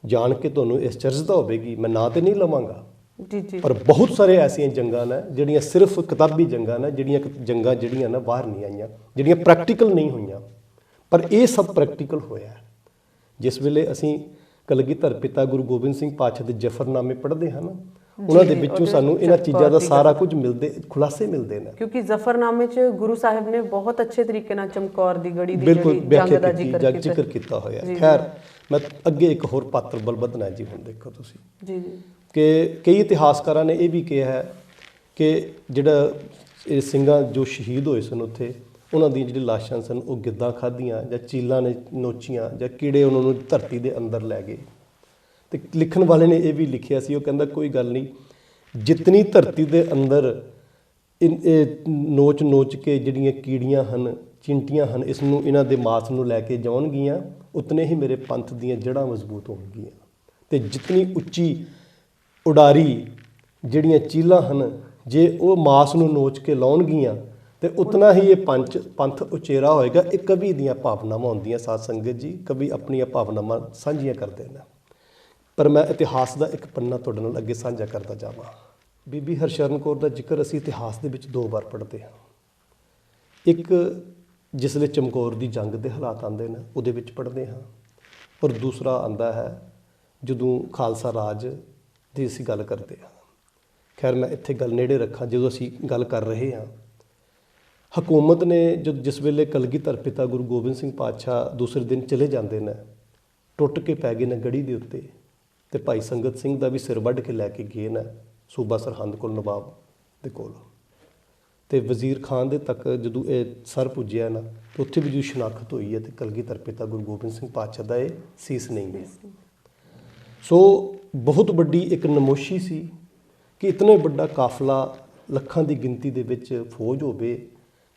ਜਾਣ ਕੇ ਤੁਹਾਨੂੰ ਇਸ ਚਰਚਦਾ ਹੋਵੇਗੀ, ਮੈਂ ਨਾਂ ਤੇ ਨਹੀਂ ਲਵਾਂਗਾ, ਜੀ ਜੀ, ਪਰ ਬਹੁਤ ਸਾਰੇ ਐਸੀਆਂ ਜੰਗਾਂ ਨੇ ਜਿਹੜੀਆਂ ਸਿਰਫ ਕਿਤਾਬੀ ਜੰਗਾਂ ਨੇ, ਜਿਹੜੀਆਂ ਜੰਗਾਂ ਜਿਹੜੀਆਂ ਨਾ ਬਾਹਰ ਨਹੀਂ ਆਈਆਂ, ਜਿਹੜੀਆਂ ਪ੍ਰੈਕਟੀਕਲ ਨਹੀਂ ਹੋਈਆਂ। ਪਰ ਇਹ ਸਭ ਪ੍ਰੈਕਟੀਕਲ ਹੋਇਆ। ਜਿਸ ਵੇਲੇ ਅਸੀਂ ਕਲਗੀਧਰ ਪਿਤਾ ਗੁਰੂ ਗੋਬਿੰਦ ਸਿੰਘ ਪਾਤਸ਼ਾਹ ਦੇ ਜ਼ਫਰਨਾਮੇ ਪੜ੍ਹਦੇ ਹਾਂ ਨਾ, ਉਹਨਾਂ ਦੇ ਵਿੱਚੋਂ ਸਾਨੂੰ ਇਹਨਾਂ ਚੀਜ਼ਾਂ ਦਾ ਸਾਰਾ ਕੁਝ ਖੁਲਾਸੇ ਮਿਲਦੇ ਨੇ। ਕਿਉਂਕਿ ਜ਼ਫਰਨਾਮੇ 'ਚ ਗੁਰੂ ਸਾਹਿਬ ਨੇ ਬਹੁਤ ਅੱਛੇ ਤਰੀਕੇ ਨਾਲ ਚਮਕੌਰ ਦੀ ਗੜੀ ਦੀ ਬਿਲਕੁਲ ਜੰਗ ਦਾ ਜ਼ਿਕਰ ਕੀਤਾ ਹੋਇਆ। ਖੈਰ ਮੈਂ ਅੱਗੇ ਇੱਕ ਹੋਰ ਪਾਤਰ ਬਲਬਧਨਾ ਜੀ, ਹੁਣ ਦੇਖੋ ਤੁਸੀਂ ਜੀ ਜੀ, ਕਿ ਕਈ ਇਤਿਹਾਸਕਾਰਾਂ ਨੇ ਇਹ ਵੀ ਕਿਹਾ ਹੈ ਕਿ ਜਿਹੜਾ ਇਹ ਸਿੰਘਾਂ ਜੋ ਸ਼ਹੀਦ ਹੋਏ ਸਨ ਉੱਥੇ, ਉਹਨਾਂ ਦੀਆਂ ਜਿਹੜੀ ਲਾਸ਼ਾਂ ਸਨ ਉਹ ਗਿੱਧਾਂ ਖਾਧੀਆਂ ਜਾਂ ਚੀਲਾਂ ਨੇ ਨੋਚੀਆਂ ਜਾਂ ਕੀੜੇ ਉਹਨਾਂ ਨੂੰ ਧਰਤੀ ਦੇ ਅੰਦਰ ਲੈ ਗਏ। ਤੇ ਲਿਖਣ ਵਾਲੇ ਨੇ ਇਹ ਵੀ ਲਿਖਿਆ ਸੀ, ਉਹ ਕਹਿੰਦਾ ਕੋਈ ਗੱਲ ਨਹੀਂ, ਜਿਤਨੀ ਧਰਤੀ ਦੇ ਅੰਦਰ ਇਹ ਨੋਚ ਕੇ ਜਿਹੜੀਆਂ ਕੀੜੀਆਂ ਹਨ, ਚਿੰਟੀਆਂ ਹਨ, ਇਸ ਨੂੰ ਇਹਨਾਂ ਦੇ ਮਾਸ ਨੂੰ ਲੈ ਕੇ ਜਾਣਗੀਆਂ, ਉਤਨੇ ਹੀ ਮੇਰੇ ਪੰਥ ਦੀਆਂ ਜੜ੍ਹਾਂ ਮਜ਼ਬੂਤ ਹੋਣਗੀਆਂ। ਤੇ ਜਿਤਨੀ ਉੱਚੀ ਉਡਾਰੀ ਜਿਹੜੀਆਂ ਚੀਲਾਂ ਹਨ, ਜੇ ਉਹ ਮਾਸ ਨੂੰ ਨੋਚ ਕੇ ਲਾਉਣਗੀਆਂ ਤੇ ਉਤਨਾ ਹੀ ਇਹ ਪੰਥ ਉਚੇਰਾ ਹੋਏਗਾ। ਇਹ ਕਵੀ ਦੀਆਂ ਭਾਵਨਾਵਾਂ ਹੁੰਦੀਆਂ ਸਾਧ ਸੰਗਤ ਜੀ, ਕਵੀ ਆਪਣੀਆਂ ਭਾਵਨਾਵਾਂ ਸਾਂਝੀਆਂ ਕਰਦੇ ਨੇ। ਪਰ ਮੈਂ ਇਤਿਹਾਸ ਦਾ ਇੱਕ ਪੰਨਾ ਤੁਹਾਡੇ ਨਾਲ ਅੱਗੇ ਸਾਂਝਾ ਕਰਦਾ ਜਾਵਾਂ। ਬੀਬੀ ਹਰਸ਼ਰਨ ਕੌਰ ਦਾ ਜ਼ਿਕਰ ਅਸੀਂ ਇਤਿਹਾਸ ਦੇ ਵਿੱਚ ਦੋ ਵਾਰ ਪੜ੍ਹਦੇ ਹਾਂ। ਇੱਕ ਜਿਸ ਵੇਲੇ ਚਮਕੌਰ ਦੀ ਜੰਗ ਦੇ ਹਾਲਾਤ ਆਉਂਦੇ ਨੇ, ਉਹਦੇ ਵਿੱਚ ਪੜ੍ਹਦੇ ਹਾਂ, ਔਰ ਦੂਸਰਾ ਆਉਂਦਾ ਹੈ ਜਦੋਂ ਖਾਲਸਾ ਰਾਜ ਦੀ ਅਸੀਂ ਗੱਲ ਕਰਦੇ ਹਾਂ। ਖੈਰ ਮੈਂ ਇੱਥੇ ਗੱਲ ਨੇੜੇ ਰੱਖਾਂ, ਜਦੋਂ ਅਸੀਂ ਗੱਲ ਕਰ ਰਹੇ ਹਾਂ, ਹਕੂਮਤ ਨੇ ਜਿਸ ਵੇਲੇ ਕਲਗੀਧਰ ਪਿਤਾ ਗੁਰੂ ਗੋਬਿੰਦ ਸਿੰਘ ਪਾਤਸ਼ਾਹ ਦੂਸਰੇ ਦਿਨ ਚਲੇ ਜਾਂਦੇ ਨੇ, ਟੁੱਟ ਕੇ ਪੈ ਗਏ ਨੇ ਗੜੀ ਦੇ ਉੱਤੇ, ਤੇ ਭਾਈ ਸੰਗਤ ਸਿੰਘ ਦਾ ਵੀ ਸਿਰ ਵੱਢ ਕੇ ਲੈ ਕੇ ਗਏ ਨੇ ਸੂਬਾ ਸਰਹੰਦ ਕੋਲ, ਨਵਾਬ ਦੇ ਕੋਲ। ਤੇ ਵਜ਼ੀਰ ਖਾਨ ਦੇ ਤੱਕ ਜਦੋਂ ਇਹ ਸਰ ਪੁੱਜਿਆ ਨਾ, ਤੇ ਉੱਥੇ ਵੀ ਜੋ ਸ਼ਨਾਖਤ ਹੋਈ ਹੈ ਤੇ ਕਲਗੀਧਰ ਪਿਤਾ ਗੁਰੂ ਗੋਬਿੰਦ ਸਿੰਘ ਪਾਤਸ਼ਾਹ ਦਾ ਇਹ ਸੀਸ ਨਹੀਂ ਹੈ। ਸੋ ਬਹੁਤ ਵੱਡੀ ਇੱਕ ਨਮੋਸ਼ੀ ਸੀ ਕਿ ਇਤਨੇ ਵੱਡਾ ਕਾਫਲਾ, ਲੱਖਾਂ ਦੀ ਗਿਣਤੀ ਦੇ ਵਿੱਚ ਫੌਜ ਹੋਵੇ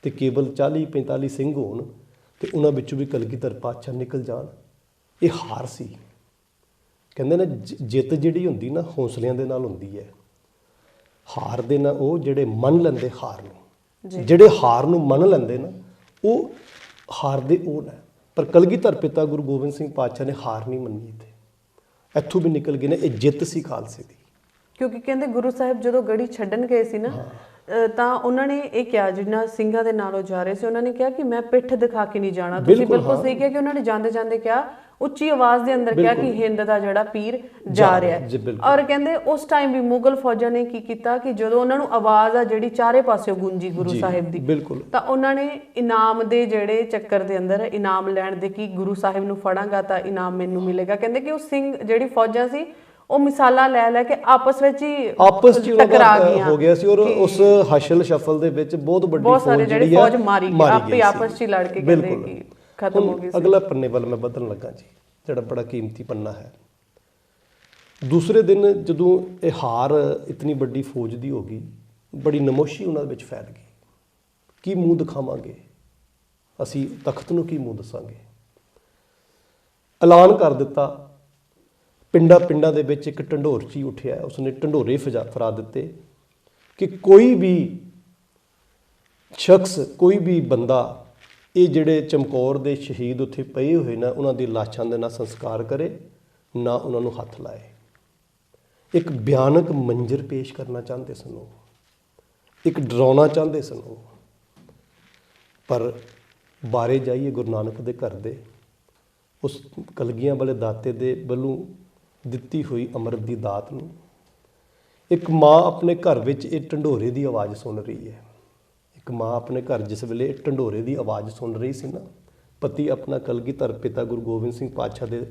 ਤੇ ਕੇਵਲ 40-45 ਸਿੰਘ ਹੋਣ ਤੇ ਉਹਨਾਂ ਵਿੱਚੋਂ ਵੀ ਕਲਗੀਧਰ ਪਾਤਸ਼ਾਹ ਨਿਕਲ ਜਾਣ। ਇਹ ਹਾਰ ਸੀ। ਕਹਿੰਦੇ ਨੇ ਜਿੱਤ ਜਿਹੜੀ ਹੁੰਦੀ ਨਾ ਹੌਸਲਿਆਂ ਦੇ ਨਾਲ ਹੁੰਦੀ ਹੈ, ਹਾਰ ਦੇ ਨਾਲ ਉਹ ਜਿਹੜੇ ਮੰਨ ਲੈਂਦੇ ਹਾਰ ਨੂੰ, ਜਿਹੜੇ ਹਾਰ ਨੂੰ ਮੰਨ ਲੈਂਦੇ ਨਾ ਉਹ ਹਾਰਦੇ ਉਹ ਨੇ। ਪਰ ਕਲਗੀਧਰ ਪਿਤਾ ਗੁਰੂ ਗੋਬਿੰਦ ਸਿੰਘ ਪਾਤਸ਼ਾਹ ਨੇ ਹਾਰ ਨਹੀਂ ਮੰਨੀ ਤੇ ਇੱਥੋਂ ਵੀ ਨਿਕਲ ਗਏ ਨੇ। ਇਹ ਜਿੱਤ ਸੀ ਖਾਲਸੇ ਦੀ। ਕਿਉਂਕਿ ਕਹਿੰਦੇ ਗੁਰੂ ਸਾਹਿਬ ਜਦੋਂ ਗੜੀ ਛੱਡਣ ਗਏ ਸੀ ਨਾ, ਤਾਂ ਉਹਨਾਂ ਨੇ ਇਹ ਕਿਹਾ, ਜਿਹਨਾਂ ਸਿੰਘਾਂ ਦੇ ਨਾਲ ਉਹ ਜਾ ਰਹੇ ਸੀ, ਉਹਨਾਂ ਨੇ ਕਿਹਾ ਕਿ ਮੈਂ ਪਿੱਠ ਦਿਖਾ ਕੇ ਨਹੀਂ ਜਾਣਾ। ਤੁਸੀਂ ਬਿਲਕੁਲ ਸਹੀ ਕਿਹਾ ਕਿ ਉਹਨਾਂ ਨੇ ਜਾਂਦੇ ਜਾਂਦੇ ਕਿਹਾ, ਉੱਚੀ ਆਵਾਜ਼ ਦੇ ਅੰਦਰ ਕਿਹਾ ਕਿ ਹਿੰਦ ਦਾ ਜਿਹੜਾ ਪੀਰ ਜਾ ਰਿਹਾ ਹੈ। ਔਰ ਕਹਿੰਦੇ ਉਸ ਟਾਈਮ ਵੀ ਮੁਗਲ ਫੌਜਾਂ ਨੇ ਕੀ ਕੀਤਾ ਕਿ ਜਦੋਂ ਉਹਨਾਂ ਨੂੰ ਆਵਾਜ਼ ਆ ਜਿਹੜੀ ਚਾਰੇ ਪਾਸਿਓਂ ਗੂੰਜੀ ਗੁਰੂ ਸਾਹਿਬ ਦੀ, ਤਾਂ ਉਹਨਾਂ ਨੇ ਇਨਾਮ ਦੇ ਜਿਹੜੇ ਚੱਕਰ ਦੇ ਅੰਦਰ ਇਨਾਮ ਲੈਣ ਦੇ ਕਿ ਗੁਰੂ ਸਾਹਿਬ ਨੂੰ ਫੜਾਂਗਾ ਤਾਂ ਇਨਾਮ ਮੈਨੂੰ ਮਿਲੇਗਾ। ਕਹਿੰਦੇ ਕਿ ਉਹ ਸਿੰਘ ਜਿਹੜੀ ਫੌਜਾਂ ਸੀ ਉਹ ਮਿਸਾਲਾਂ ਲੈ ਕੇ ਆਪਸ ਵਿੱਚ ਹੀ ਟਕਰਾ ਗਈਆਂ ਹੋ ਗਿਆ ਸੀ। ਔਰ ਉਸ ਹਸ਼ਲ ਸ਼ਫਲ ਦੇ ਵਿੱਚ ਬਹੁਤ ਵੱਡੀ ਜਿਹੜੀ ਫੌਜ ਮਾਰੀ ਗਈ, ਆਪੇ ਆਪਸ 'ਚ ਹੀ ਲੜ ਕੇ ਕਹਿੰਦੇ ਕਿ ਖਤਮ ਹੋ ਗਈ ਸੀ। ਅਗਲਾ ਪੰਨੇ ਵੱਲ ਮੈਂ ਵਧਣ ਲੱਗਾ ਜੀ, ਜਿਹੜਾ ਬੜਾ ਕੀਮਤੀ ਪੰਨਾ ਹੈ। ਦੂਸਰੇ ਦਿਨ ਜਦੋਂ ਇਹ ਹਾਰ ਇਤਨੀ ਵੱਡੀ ਫੌਜ ਦੀ ਹੋ ਗਈ, ਬੜੀ ਨਮੋਸ਼ੀ ਉਹਨਾਂ ਦੇ ਵਿੱਚ ਫੈਲ ਗਈ। ਕੀ ਮੂੰਹ ਦਿਖਾਵਾਂਗੇ ਅਸੀਂ, ਤਖਤ ਨੂੰ ਕੀ ਮੂੰਹ ਦੱਸਾਂਗੇ। ਐਲਾਨ ਕਰ ਦਿੱਤਾ। ਪਿੰਡਾਂ ਦੇ ਵਿੱਚ ਇੱਕ ਢੰਡੋਰਚੀ ਉੱਠਿਆ, ਉਸਨੇ ਢੰਡੋਰੇ ਫਰਾ ਦਿੱਤੇ ਕਿ ਕੋਈ ਵੀ ਸ਼ਖਸ, ਕੋਈ ਵੀ ਬੰਦਾ ਇਹ ਜਿਹੜੇ ਚਮਕੌਰ ਦੇ ਸ਼ਹੀਦ ਉੱਥੇ ਪਏ ਹੋਏ ਨਾ, ਉਹਨਾਂ ਦੀ ਲਾਸ਼ਾਂ ਦੇ ਨਾ ਸੰਸਕਾਰ ਕਰੇ, ਨਾ ਉਹਨਾਂ ਨੂੰ ਹੱਥ ਲਾਏ। ਇੱਕ ਭਿਆਨਕ ਮੰਜ਼ਰ ਪੇਸ਼ ਕਰਨਾ ਚਾਹੁੰਦੇ ਸਨ ਉਹ, ਇੱਕ ਡਰਾਉਣਾ ਚਾਹੁੰਦੇ ਸਨ ਉਹ। ਪਰ ਬਾਰੇ ਜਾਈਏ ਗੁਰੂ ਨਾਨਕ ਦੇ ਘਰ ਦੇ, ਉਸ ਕਲਗੀਆਂ ਵਾਲੇ ਦਾਤੇ ਦੇ ਵੱਲੋਂ ਦਿੱਤੀ ਹੋਈ ਅੰਮ੍ਰਿਤ ਦੀ ਦਾਤ ਨੂੰ। ਇੱਕ ਮਾਂ ਆਪਣੇ ਘਰ ਵਿੱਚ ਇਹ ਢੰਡੋਰੇ ਦੀ ਆਵਾਜ਼ ਸੁਣ ਰਹੀ ਹੈ। ਇੱਕ ਮਾਂ ਆਪਣੇ ਘਰ ਜਿਸ ਵੇਲੇ ਢੰਡੋਰੇ ਦੀ ਆਵਾਜ਼ ਸੁਣ ਰਹੀ ਸੀ ਨਾ, ਪਤੀ ਆਪਣਾ ਕਲਗੀਧਰ ਪਿਤਾ ਗੁਰੂ ਗੋਬਿੰਦ ਸਿੰਘ ਪਾਤਸ਼ਾਹ ਦੇ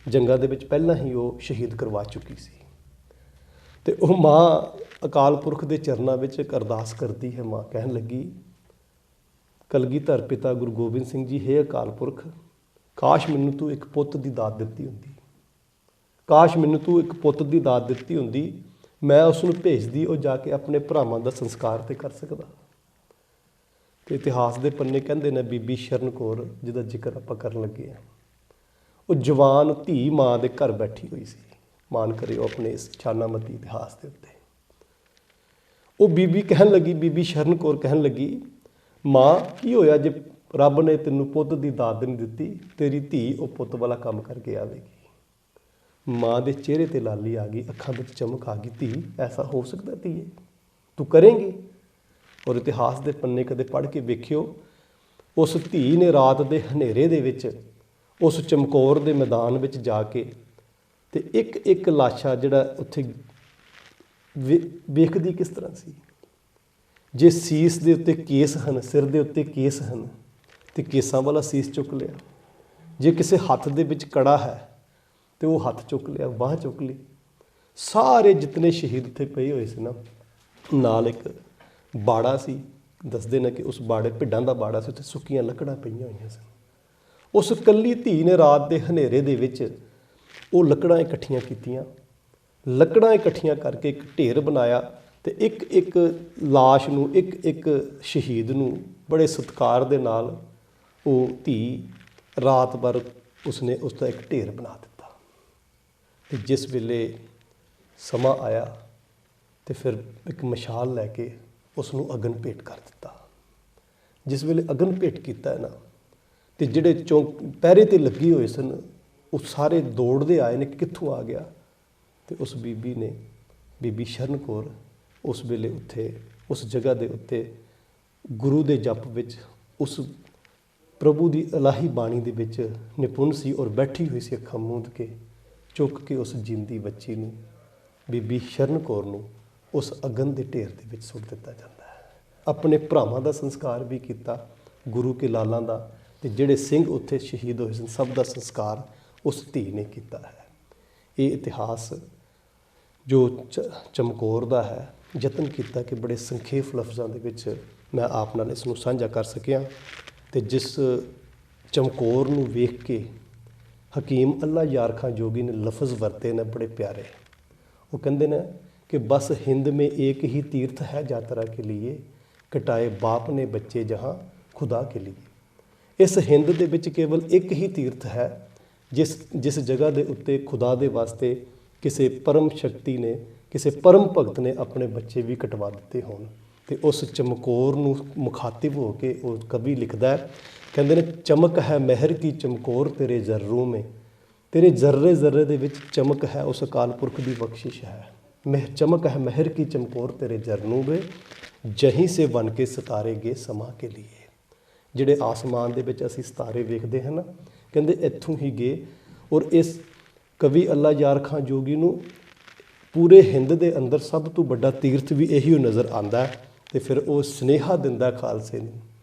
ਜੰਗਾਂ ਦੇ ਵਿੱਚ ਪਹਿਲਾਂ ਹੀ ਉਹ ਸ਼ਹੀਦ ਕਰਵਾ ਚੁੱਕੀ ਸੀ। ਤੇ ਉਹ ਮਾਂ ਅਕਾਲ ਪੁਰਖ ਦੇ ਚਰਨਾਂ ਵਿੱਚ ਇੱਕ ਅਰਦਾਸ ਕਰਦੀ ਹੈ। ਮਾਂ ਕਹਿਣ ਲੱਗੀ, ਕਲਗੀਧਰ ਪਿਤਾ ਗੁਰੂ ਗੋਬਿੰਦ ਸਿੰਘ ਜੀ, ਹੇ ਅਕਾਲ ਪੁਰਖ, ਕਾਸ਼ ਮੈਨੂੰ ਤੂੰ ਇੱਕ ਪੁੱਤ ਦੀ ਦਾਤ ਦਿੱਤੀ ਹੁੰਦੀ, ਕਾਸ਼ ਮੈਨੂੰ ਤੂੰ ਇੱਕ ਪੁੱਤ ਦੀ ਦਾਤ ਦਿੱਤੀ ਹੁੰਦੀ, ਮੈਂ ਉਸ ਨੂੰ ਭੇਜਦੀ, ਉਹ ਜਾ ਕੇ ਆਪਣੇ ਭਰਾਵਾਂ ਦਾ ਸੰਸਕਾਰ ਤੇ ਕਰ ਸਕਦਾ। ਤੇ ਇਤਿਹਾਸ ਦੇ ਪੰਨੇ ਕਹਿੰਦੇ ਨੇ ਬੀਬੀ ਸ਼ਰਨ ਕੌਰ, ਜਿਹਦਾ ਜ਼ਿਕਰ ਆਪਾਂ ਕਰਨ ਲੱਗੇ ਹਾਂ, ਉਹ ਜਵਾਨ ਧੀ ਮਾਂ ਦੇ ਘਰ ਬੈਠੀ ਹੋਈ ਸੀ। ਮਾਨ ਕਰੇ ਉਹ ਆਪਣੇ ਇਸ ਛਾਨਾਮਤੀ ਇਤਿਹਾਸ ਦੇ ਉੱਤੇ। ਉਹ ਬੀਬੀ ਕਹਿਣ ਲੱਗੀ, ਬੀਬੀ ਸ਼ਰਨ ਕੌਰ ਕਹਿਣ ਲੱਗੀ, ਮਾਂ ਕੀ ਹੋਇਆ ਜੇ ਰੱਬ ਨੇ ਤੈਨੂੰ ਪੁੱਤ ਦੀ ਦਾਤ ਨਹੀਂ ਦਿੱਤੀ, ਤੇਰੀ ਧੀ ਉਹ ਪੁੱਤ ਵਾਲਾ ਕੰਮ ਕਰਕੇ ਆਵੇਗੀ। ਮਾਂ ਦੇ ਚਿਹਰੇ ਤੇ ਲਾਲੀ ਆ ਗਈ, ਅੱਖਾਂ ਵਿੱਚ ਚਮਕ ਆ ਗਈ, ਧੀ ਐਸਾ ਹੋ ਸਕਦਾ ਧੀਏ, ਤੂੰ ਕਰੇਂਗੀ? ਔਰ ਇਤਿਹਾਸ ਦੇ ਪੰਨੇ ਕਦੇ ਪੜ੍ਹ ਕੇ ਵੇਖਿਓ, ਉਸ ਧੀ ਨੇ ਰਾਤ ਦੇ ਹਨੇਰੇ ਦੇ ਵਿੱਚ ਉਸ ਚਮਕੌਰ ਦੇ ਮੈਦਾਨ ਵਿੱਚ ਜਾ ਕੇ ਤੇ ਇੱਕ ਇੱਕ ਲਾਸ਼ਾ ਜਿਹੜਾ ਉੱਥੇ ਵੇਖਦੀ ਕਿਸ ਤਰ੍ਹਾਂ ਸੀ। ਜੇ ਸੀਸ ਦੇ ਉੱਤੇ ਕੇਸ ਹਨ, ਸਿਰ ਦੇ ਉੱਤੇ ਕੇਸ ਹਨ, ਤੇ ਕੇਸਾਂ ਵਾਲਾ ਸੀਸ ਚੁੱਕ ਲਿਆ। ਜੇ ਕਿਸੇ ਹੱਥ ਦੇ ਵਿੱਚ ਕੜਾ ਹੈ ਤੇ ਉਹ ਹੱਥ ਚੁੱਕ ਲਿਆ, ਬਾਂਹ ਚੁੱਕ ਲਈ। ਸਾਰੇ ਜਿਤਨੇ ਸ਼ਹੀਦ ਉੱਥੇ ਪਏ ਹੋਏ ਸੀ ਨਾ, ਨਾਲ ਇੱਕ ਬਾੜਾ ਸੀ, ਦੱਸਦੇ ਨੇ ਕਿ ਉਸ ਬਾੜੇ ਭਿੱਡਾਂ ਦਾ ਬਾੜਾ ਸੀ, ਉੱਥੇ ਸੁੱਕੀਆਂ ਲੱਕੜਾਂ ਪਈਆਂ ਹੋਈਆਂ ਸਨ। ਉਸ ਇਕੱਲੀ ਧੀ ਨੇ ਰਾਤ ਦੇ ਹਨੇਰੇ ਦੇ ਵਿੱਚ ਉਹ ਲੱਕੜਾਂ ਇਕੱਠੀਆਂ ਕੀਤੀਆਂ, ਲੱਕੜਾਂ ਇਕੱਠੀਆਂ ਕਰਕੇ ਇੱਕ ਢੇਰ ਬਣਾਇਆ ਤੇ ਇੱਕ ਇੱਕ ਲਾਸ਼ ਨੂੰ, ਇੱਕ ਇੱਕ ਸ਼ਹੀਦ ਨੂੰ ਬੜੇ ਸਤਿਕਾਰ ਦੇ ਨਾਲ ਉਹ ਧੀ ਰਾਤ ਭਰ ਉਸਨੇ ਉਸ ਦਾ ਇੱਕ ਢੇਰ ਬਣਾ ਦਿੱਤਾ। ਤੇ ਜਿਸ ਵੇਲੇ ਸਮਾਂ ਆਇਆ ਤੇ ਫਿਰ ਇੱਕ ਮਸ਼ਾਲ ਲੈ ਕੇ ਉਸ ਨੂੰ ਅਗਨ ਭੇਟ ਕਰ ਦਿੱਤਾ। ਜਿਸ ਵੇਲੇ ਅਗਨ ਭੇਟ ਕੀਤਾ ਨਾ, ਤੇ ਜਿਹੜੇ ਪਹਿਰੇ ਤੇ ਲੱਗੇ ਹੋਏ ਸਨ ਉਹ ਸਾਰੇ ਦੌੜਦੇ ਆਏ ਨੇ, ਕਿੱਥੋਂ ਆ ਗਿਆ। ਤੇ ਉਸ ਬੀਬੀ ਨੇ, ਬੀਬੀ ਸ਼ਰਨ ਕੌਰ, ਉਸ ਵੇਲੇ ਉੱਥੇ ਉਸ ਜਗ੍ਹਾ ਦੇ ਉੱਤੇ ਗੁਰੂ ਦੇ ਜਪ ਵਿੱਚ, ਉਸ ਪ੍ਰਭੂ ਦੀ ਇਲਾਹੀ ਬਾਣੀ ਦੇ ਵਿੱਚ ਨਿਪੁੰਨ ਸੀ ਔਰ ਬੈਠੀ ਹੋਈ ਸੀ ਅੱਖਾਂ ਮੂੰਦ ਕੇ। ਚੁੱਕ ਕੇ ਉਸ ਜਿੰਦੀ ਬੱਚੀ ਨੂੰ, ਬੀਬੀ ਸ਼ਰਨ ਕੌਰ ਨੂੰ, ਉਸ ਅਗਨ ਦੇ ਢੇਰ ਦੇ ਵਿੱਚ ਸੁੱਟ ਦਿੱਤਾ ਜਾਂਦਾ ਹੈ। ਆਪਣੇ ਭਰਾਵਾਂ ਦਾ ਸੰਸਕਾਰ ਵੀ ਕੀਤਾ, ਗੁਰੂ ਕੇ ਲਾਲਾਂ ਦਾ, ਤੇ ਜਿਹੜੇ ਸਿੰਘ ਉੱਥੇ ਸ਼ਹੀਦ ਹੋਏ ਸਨ ਸਭ ਦਾ ਸੰਸਕਾਰ ਉਸ ਧੀ ਨੇ ਕੀਤਾ ਹੈ। ਇਹ ਇਤਿਹਾਸ ਜੋ ਚਮਕੌਰ ਦਾ ਹੈ, ਯਤਨ ਕੀਤਾ ਕਿ ਬੜੇ ਸੰਖੇਪ ਲਫ਼ਜ਼ਾਂ ਦੇ ਵਿੱਚ ਮੈਂ ਆਪ ਨਾਲ ਇਸ ਨੂੰ ਸਾਂਝਾ ਕਰ ਸਕਿਆ। ਤੇ ਜਿਸ ਚਮਕੌਰ ਨੂੰ ਵੇਖ ਕੇ ਹਕੀਮ ਅੱਲਾ ਯਾਰ ਖਾਂ ਜੋਗੀ ਨੇ ਲਫ਼ਜ਼ ਵਰਤੇ ਨੇ ਬੜੇ ਪਿਆਰੇ। ਉਹ ਕਹਿੰਦੇ ਨੇ ਕਿ ਬਸ ਹਿੰਦ में एक ही तीर्थ है यात्रा के लिए, कटाए बाप ने बच्चे जहाँ खुदा के लिए। ਇਸ ਹਿੰਦ ਦੇ ਵਿੱਚ ਕੇਵਲ ਇੱਕ ਹੀ ਤੀਰਥ ਹੈ ਜਿਸ ਜਗ੍ਹਾ ਦੇ ਉੱਤੇ ਖੁਦਾ ਦੇ ਵਾਸਤੇ ਕਿਸੇ ਪਰਮ ਸ਼ਕਤੀ ਨੇ, ਕਿਸੇ ਪਰਮ ਭਗਤ ਨੇ ਆਪਣੇ ਬੱਚੇ ਵੀ ਕਟਵਾ ਦਿੱਤੇ ਹੋਣ। ਤੇ ਉਸ ਚਮਕੌਰ ਨੂੰ ਮੁਖਾਤਿਬ ਹੋ ਕੇ ਉਹ ਕਵੀ ਲਿਖਦਾ ਹੈ, ਕਹਿੰਦੇ ਨੇ ਚਮਕ ਹੈ ਮਹਿਰ ਕੀ ਚਮਕੌਰ ਤੇਰੇ ਜ਼ਰਰੂ ਮੇਂ, ਤੇਰੇ ਜ਼ਰਰੇ ਜ਼ਰਰੇ ਦੇ ਵਿੱਚ ਚਮਕ ਹੈ, ਉਸ ਅਕਾਲ ਪੁਰਖ ਦੀ ਬਖਸ਼ਿਸ਼ ਹੈ। ਚਮਕ ਹੈ ਮਹਿਰ ਕੀ ਚਮਕੌਰ ਤੇਰੇ ਜ਼ਰਨੂ ਵੇ, ਜਹੀਂ ਸੇ ਬਣ ਕੇ ਸਿਤਾਰੇ ਗਏ ਸਮਾ ਕੇ ਲਈ। ਜਿਹੜੇ ਆਸਮਾਨ ਦੇ ਵਿੱਚ ਅਸੀਂ ਸਿਤਾਰੇ ਵੇਖਦੇ ਹਾਂ ਨਾ, ਕਹਿੰਦੇ ਇੱਥੋਂ ਹੀ ਗਏ। ਔਰ ਇਸ ਕਵੀ ਅੱਲਾ ਯਾਰ ਖਾਂ ਜੋਗੀ ਨੂੰ ਪੂਰੇ ਹਿੰਦ ਦੇ ਅੰਦਰ ਸਭ ਤੋਂ ਵੱਡਾ ਤੀਰਥ ਵੀ ਇਹੀ ਨਜ਼ਰ ਆਉਂਦਾ। ਤੇ ਫਿਰ ਉਹ ਸੁਨੇਹਾ ਦਿੰਦਾ ਖਾਲਸੇ ਨੂੰ,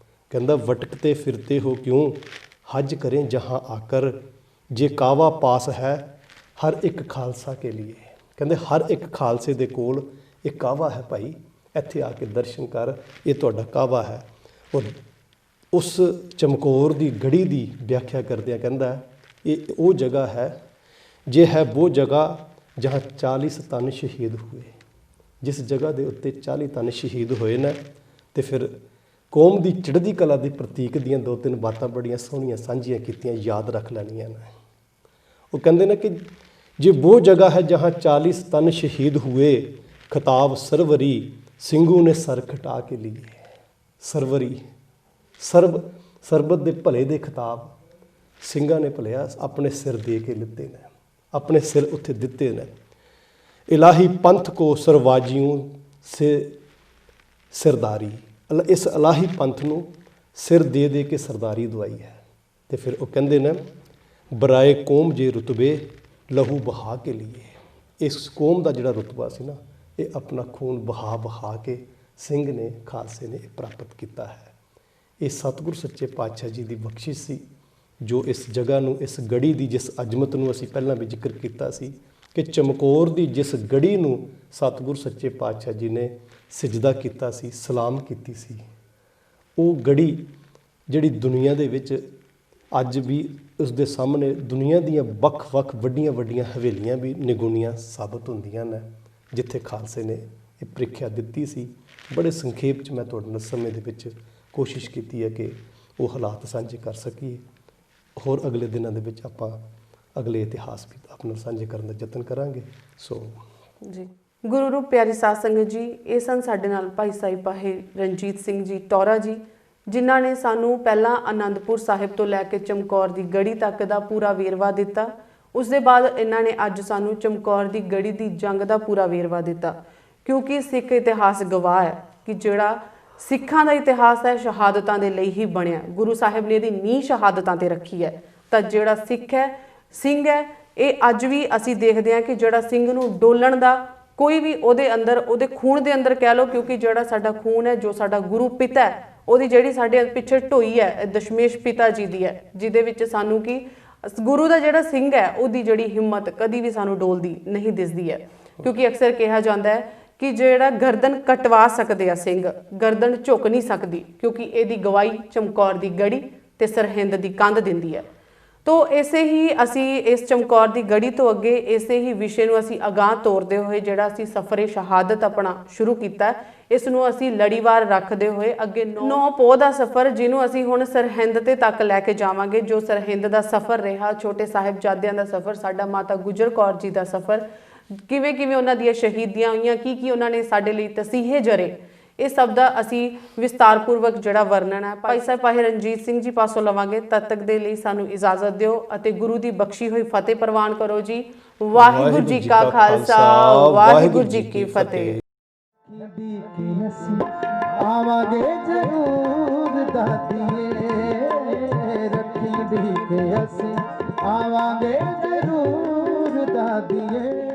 ਕਹਿੰਦਾ ਵਟਕਤੇ ਫਿਰਤੇ ਹੋ ਕਿਉਂ, ਹਜ ਕरें ਜਹਾਂ ਆਕਰ, ਜੇ ਕਾਵਾ ਪਾਸ ਹੈ ਹਰ ਇੱਕ ਖਾਲਸਾ ਕੇ ਲਈ। ਕਹਿੰਦੇ ਹਰ ਇੱਕ ਖਾਲਸੇ ਦੇ ਕੋਲ ਇੱਕ ਕਾਵਾ ਹੈ ਭਾਈ, ਇੱਥੇ ਆ ਕੇ ਦਰਸ਼ਨ ਕਰ, ਇਹ ਤੁਹਾਡਾ ਕਾਵਾ ਹੈ। ਔਰ ਉਸ ਚਮਕੌਰ ਦੀ ਗੜੀ ਦੀ ਵਿਆਖਿਆ ਕਰਦਿਆਂ ਕਹਿੰਦਾ ਇਹ ਉਹ ਜਗ੍ਹਾ ਹੈ, ਜੇ ਹੈ ਉਹ ਜਗ੍ਹਾ ਜਹਾਂ 40 ਤਨ ਸ਼ਹੀਦ ਹੋਏ। ਜਿਸ ਜਗ੍ਹਾ ਦੇ ਉੱਤੇ 40 ਤਨ ਸ਼ਹੀਦ ਹੋਏ ਨੇ। ਤੇ ਫਿਰ ਕੌਮ ਦੀ ਚੜ੍ਹਦੀ ਕਲਾ ਦੇ ਪ੍ਰਤੀਕ ਦੀਆਂ 2-3 ਬਾਤਾਂ ਬੜੀਆਂ ਸੋਹਣੀਆਂ ਸਾਂਝੀਆਂ ਕੀਤੀਆਂ, ਯਾਦ ਰੱਖ ਲੈਣੀਆਂ ਨੇ। ਉਹ ਕਹਿੰਦੇ ਨੇ ਕਿ ਜੇ ਉਹ ਜਗ੍ਹਾ ਹੈ ਜਹਾਂ 40 ਤਨ ਸ਼ਹੀਦ ਹੋਏ, ਖਿਤਾਬ ਸਰਵਰੀ ਸਿੰਘੂ ਨੇ ਸਰ ਖਟਾ ਕੇ लिए। ਸਰਵਰੀ ਸਰਬਤ ਦੇ ਭਲੇ ਦੇ ਖਿਤਾਬ ਸਿੰਘਾਂ ਨੇ ਭਲਿਆ ਆਪਣੇ ਸਿਰ ਦੇ ਕੇ ਲਿੱਤੇ ਨੇ, ਆਪਣੇ ਸਿਰ ਉੱਥੇ ਦਿੱਤੇ ਨੇ। ਇਲਾਹੀ ਪੰਥ ਕੋ ਸਰਵਾਜੀਓਂ ਸੇ ਸਰਦਾਰੀ, ਇਸ ਇਲਾਹੀ ਪੰਥ ਨੂੰ ਸਿਰ ਦੇ ਦੇ ਕੇ ਸਰਦਾਰੀ ਦਵਾਈ ਹੈ। ਤੇ ਫਿਰ ਉਹ ਕਹਿੰਦੇ ਨੇ ਬਰਾਏ ਕੌਮ ਜੇ ਰੁਤਬੇ ਲਹੂ ਬਹਾ ਕੇ ਲਈ। ਇਸ ਕੌਮ ਦਾ ਜਿਹੜਾ ਰੁਤਬਾ ਸੀ ਨਾ, ਇਹ ਆਪਣਾ ਖੂਨ ਬਹਾ ਬਹਾ ਕੇ ਸਿੰਘ ਨੇ, ਖਾਲਸੇ ਨੇ ਇਹ ਪ੍ਰਾਪਤ ਕੀਤਾ ਹੈ। ਇਹ ਸਤਿਗੁਰ ਸੱਚੇ ਪਾਤਸ਼ਾਹ ਜੀ ਦੀ ਬਖਸ਼ਿਸ਼ ਸੀ, ਜੋ ਇਸ ਜਗ੍ਹਾ ਨੂੰ, ਇਸ ਗੜੀ ਦੀ ਜਿਸ ਅਜ਼ਮਤ ਨੂੰ ਅਸੀਂ ਪਹਿਲਾਂ ਵੀ ਜ਼ਿਕਰ ਕੀਤਾ ਸੀ ਕਿ ਚਮਕੌਰ ਦੀ ਜਿਸ ਗੜੀ ਨੂੰ ਸਤਿਗੁਰ ਸੱਚੇ ਪਾਤਸ਼ਾਹ ਜੀ ਨੇ ਸਿਜਦਾ ਕੀਤਾ ਸੀ, ਸਲਾਮ ਕੀਤੀ ਸੀ, ਉਹ ਗੜੀ ਜਿਹੜੀ ਦੁਨੀਆ ਦੇ ਵਿੱਚ ਅੱਜ ਵੀ ਉਸ ਦੇ ਸਾਹਮਣੇ ਦੁਨੀਆ ਦੀਆਂ ਵੱਖ-ਵੱਖ ਵੱਡੀਆਂ-ਵੱਡੀਆਂ ਹਵੇਲੀਆਂ ਵੀ ਨਿਗੁਣੀਆਂ ਸਾਬਤ ਹੁੰਦੀਆਂ ਨੇ, ਜਿੱਥੇ ਖਾਲਸੇ ਨੇ ਇਹ ਪ੍ਰੀਖਿਆ ਦਿੱਤੀ ਸੀ। ਬੜੇ ਸੰਖੇਪ 'ਚ ਮੈਂ ਤੁਹਾਡੇ ਨਾਲ ਸਮੇਂ ਦੇ ਵਿੱਚ ਕੋਸ਼ਿਸ਼ ਕੀਤੀ ਹੈ ਕਿ ਉਹ ਹਾਲਾਤ ਸਾਂਝੇ ਕਰ ਸਕੀਏ। ਹੋਰ ਅਗਲੇ ਦਿਨਾਂ ਦੇ ਵਿੱਚ ਆਪਾਂ ਅਗਲੇ ਇਤਿਹਾਸ ਵੀ ਆਪਣੇ ਨਾਲ ਸਾਂਝੇ ਕਰਨ ਦਾ ਯਤਨ ਕਰਾਂਗੇ। ਸੋ ਜੀ, ਗੁਰੂ ਰੂਪ ਪਿਆਰੀ ਸਾਧ ਸੰਗਤ ਜੀ, ਇਹ ਸਨ ਸਾਡੇ ਨਾਲ ਭਾਈ ਸਾਹਿਬ ਪਾਹੇ ਰਣਜੀਤ ਸਿੰਘ ਜੀ ਟੌਰਾ ਜੀ, ਜਿਨ੍ਹਾਂ ਨੇ ਸਾਨੂੰ ਪਹਿਲਾਂ ਆਨੰਦਪੁਰ ਸਾਹਿਬ ਤੋਂ ਲੈ ਕੇ ਚਮਕੌਰ ਦੀ ਗੜੀ ਤੱਕ ਦਾ ਪੂਰਾ ਵੇਰਵਾ ਦਿੱਤਾ। ਉਸ ਦੇ ਬਾਅਦ ਇਹਨਾਂ ਨੇ ਅੱਜ ਸਾਨੂੰ ਚਮਕੌਰ ਦੀ ਗੜੀ ਦੀ ਜੰਗ ਦਾ ਪੂਰਾ ਵੇਰਵਾ ਦਿੱਤਾ, ਕਿਉਂਕਿ ਸਿੱਖ ਇਤਿਹਾਸ ਗਵਾਹ ਹੈ ਕਿ ਜਿਹੜਾ ਸਿੱਖਾਂ ਦਾ ਇਤਿਹਾਸ ਹੈ ਸ਼ਹਾਦਤਾਂ ਦੇ ਲਈ ਹੀ ਬਣਿਆ। ਗੁਰੂ ਸਾਹਿਬ ਨੇ ਇਹਦੀ ਨੀਂਹ ਸ਼ਹਾਦਤਾਂ ਤੇ ਰੱਖੀ ਹੈ। ਤਾਂ ਜਿਹੜਾ ਸਿੱਖ ਹੈ, ਸਿੰਘ ਹੈ, ਇਹ ਅੱਜ ਵੀ ਅਸੀਂ ਦੇਖਦੇ ਹਾਂ ਕਿ ਜਿਹੜਾ ਸਿੰਘ ਨੂੰ ਡੋਲਣ ਦਾ ਕੋਈ ਵੀ ਉਹਦੇ ਅੰਦਰ, ਉਹਦੇ ਖੂਨ ਦੇ ਅੰਦਰ ਕਹਿ ਲਓ, ਕਿਉਂਕਿ ਜਿਹੜਾ ਸਾਡਾ ਖੂਨ ਹੈ, ਜੋ ਸਾਡਾ ਗੁਰੂ ਪਿਤਾ ਹੈ, ਉਹਦੀ ਜਿਹੜੀ ਸਾਡੇ ਪਿੱਛੇ ਢੋਈ ਹੈ ਦਸ਼ਮੇਸ਼ ਪਿਤਾ ਜੀ ਦੀ ਹੈ, ਜਿਹਦੇ ਵਿੱਚ ਸਾਨੂੰ ਕਿ ਗੁਰੂ ਦਾ ਜਿਹੜਾ ਸਿੰਘ ਹੈ ਉਹਦੀ ਜਿਹੜੀ ਹਿੰਮਤ ਕਦੀ ਵੀ ਸਾਨੂੰ ਡੋਲਦੀ ਨਹੀਂ ਦਿਸਦੀ ਹੈ। ਕਿਉਂਕਿ ਅਕਸਰ ਕਿਹਾ ਜਾਂਦਾ ਹੈ ਕਿ ਜਿਹੜਾ ਗਰਦਨ ਕਟਵਾ ਸਕਦੇ ਆ ਸਿੰਘ, ਗਰਦਨ ਝੁਕ ਨਹੀਂ ਸਕਦੀ, ਕਿਉਂਕਿ ਇਹਦੀ ਗਵਾਹੀ ਚਮਕੌਰ ਦੀ ਗੜੀ ਤੇ ਸਰਹਿੰਦ ਦੀ ਕੰਧ ਦਿੰਦੀ ਹੈ। ਤੋ ਇਸੇ ਹੀ ਅਸੀਂ ਇਸ ਚਮਕੌਰ ਦੀ ਗੜੀ ਤੋਂ ਅੱਗੇ ਇਸੇ ਹੀ ਵਿਸ਼ੇ ਨੂੰ ਅਸੀਂ ਅਗਾਂਹ ਤੋਰਦੇ ਹੋਏ ਜਿਹੜਾ ਅਸੀਂ ਸਫ਼ਰੇ ਸ਼ਹਾਦਤ ਆਪਣਾ ਸ਼ੁਰੂ ਕੀਤਾ, ਇਸ ਨੂੰ ਅਸੀਂ ਲੜੀਵਾਰ ਰੱਖਦੇ ਹੋਏ ਅੱਗੇ 9 ਪੋਹ ਦਾ ਸਫ਼ਰ, ਜਿਹਨੂੰ ਅਸੀਂ ਹੁਣ ਸਰਹਿੰਦ ਤੇ ਤੱਕ ਲੈ ਕੇ ਜਾਵਾਂਗੇ। ਜੋ ਸਰਹਿੰਦ ਦਾ ਸਫ਼ਰ ਰਿਹਾ, ਛੋਟੇ ਸਾਹਿਬਜ਼ਾਦਿਆਂ ਦਾ ਸਫ਼ਰ, ਸਾਡਾ ਮਾਤਾ ਗੁਜਰ ਕੌਰ ਜੀ ਦਾ ਸਫ਼ਰ, ਕਿਵੇਂ ਕਿਵੇਂ ਉਹਨਾਂ ਦੀਆਂ ਸ਼ਹੀਦੀਆਂ ਹੋਈਆਂ, ਕੀ ਉਹਨਾਂ ਨੇ ਸਾਡੇ ਲਈ ਤਸੀਹੇ ਜਰੇ, ਇਹ ਸਭ ਦਾ ਅਸੀਂ ਵਿਸਤਾਰਪੂਰਵਕ ਜਿਹੜਾ ਵਰਣਨ ਹੈ ਭਾਈ ਸਾਹਿਬ ਪਾਹੇ ਰਣਜੀਤ ਸਿੰਘ ਜੀ ਪਾਸੋਂ ਲਵਾਂਗੇ। ਤਦ ਤੱਕ ਦੇ ਲਈ ਸਾਨੂੰ ਇਜਾਜ਼ਤ ਦਿਓ ਅਤੇ ਗੁਰੂ ਦੀ ਬਖਸ਼ੀ ਹੋਈ ਫਤਿਹ ਪ੍ਰਵਾਨ ਕਰੋ ਜੀ। ਵਾਹਿਗੁਰੂ ਜੀ ਕਾ ਖਾਲਸਾ, ਵਾਹਿਗੁਰੂ ਜੀ ਕੀ ਫਤਿਹ। ਕਿ ਅਸੀਂ ਆਵਾਂਗੇ ਜ਼ਰੂਰ ਦਾਤੀਏ, ਰੱਖੀ ਢੀਕ ਅਸੀਂ ਆਵਾਂਗੇ ਜ਼ਰੂਰ ਦਾਤੀਏ।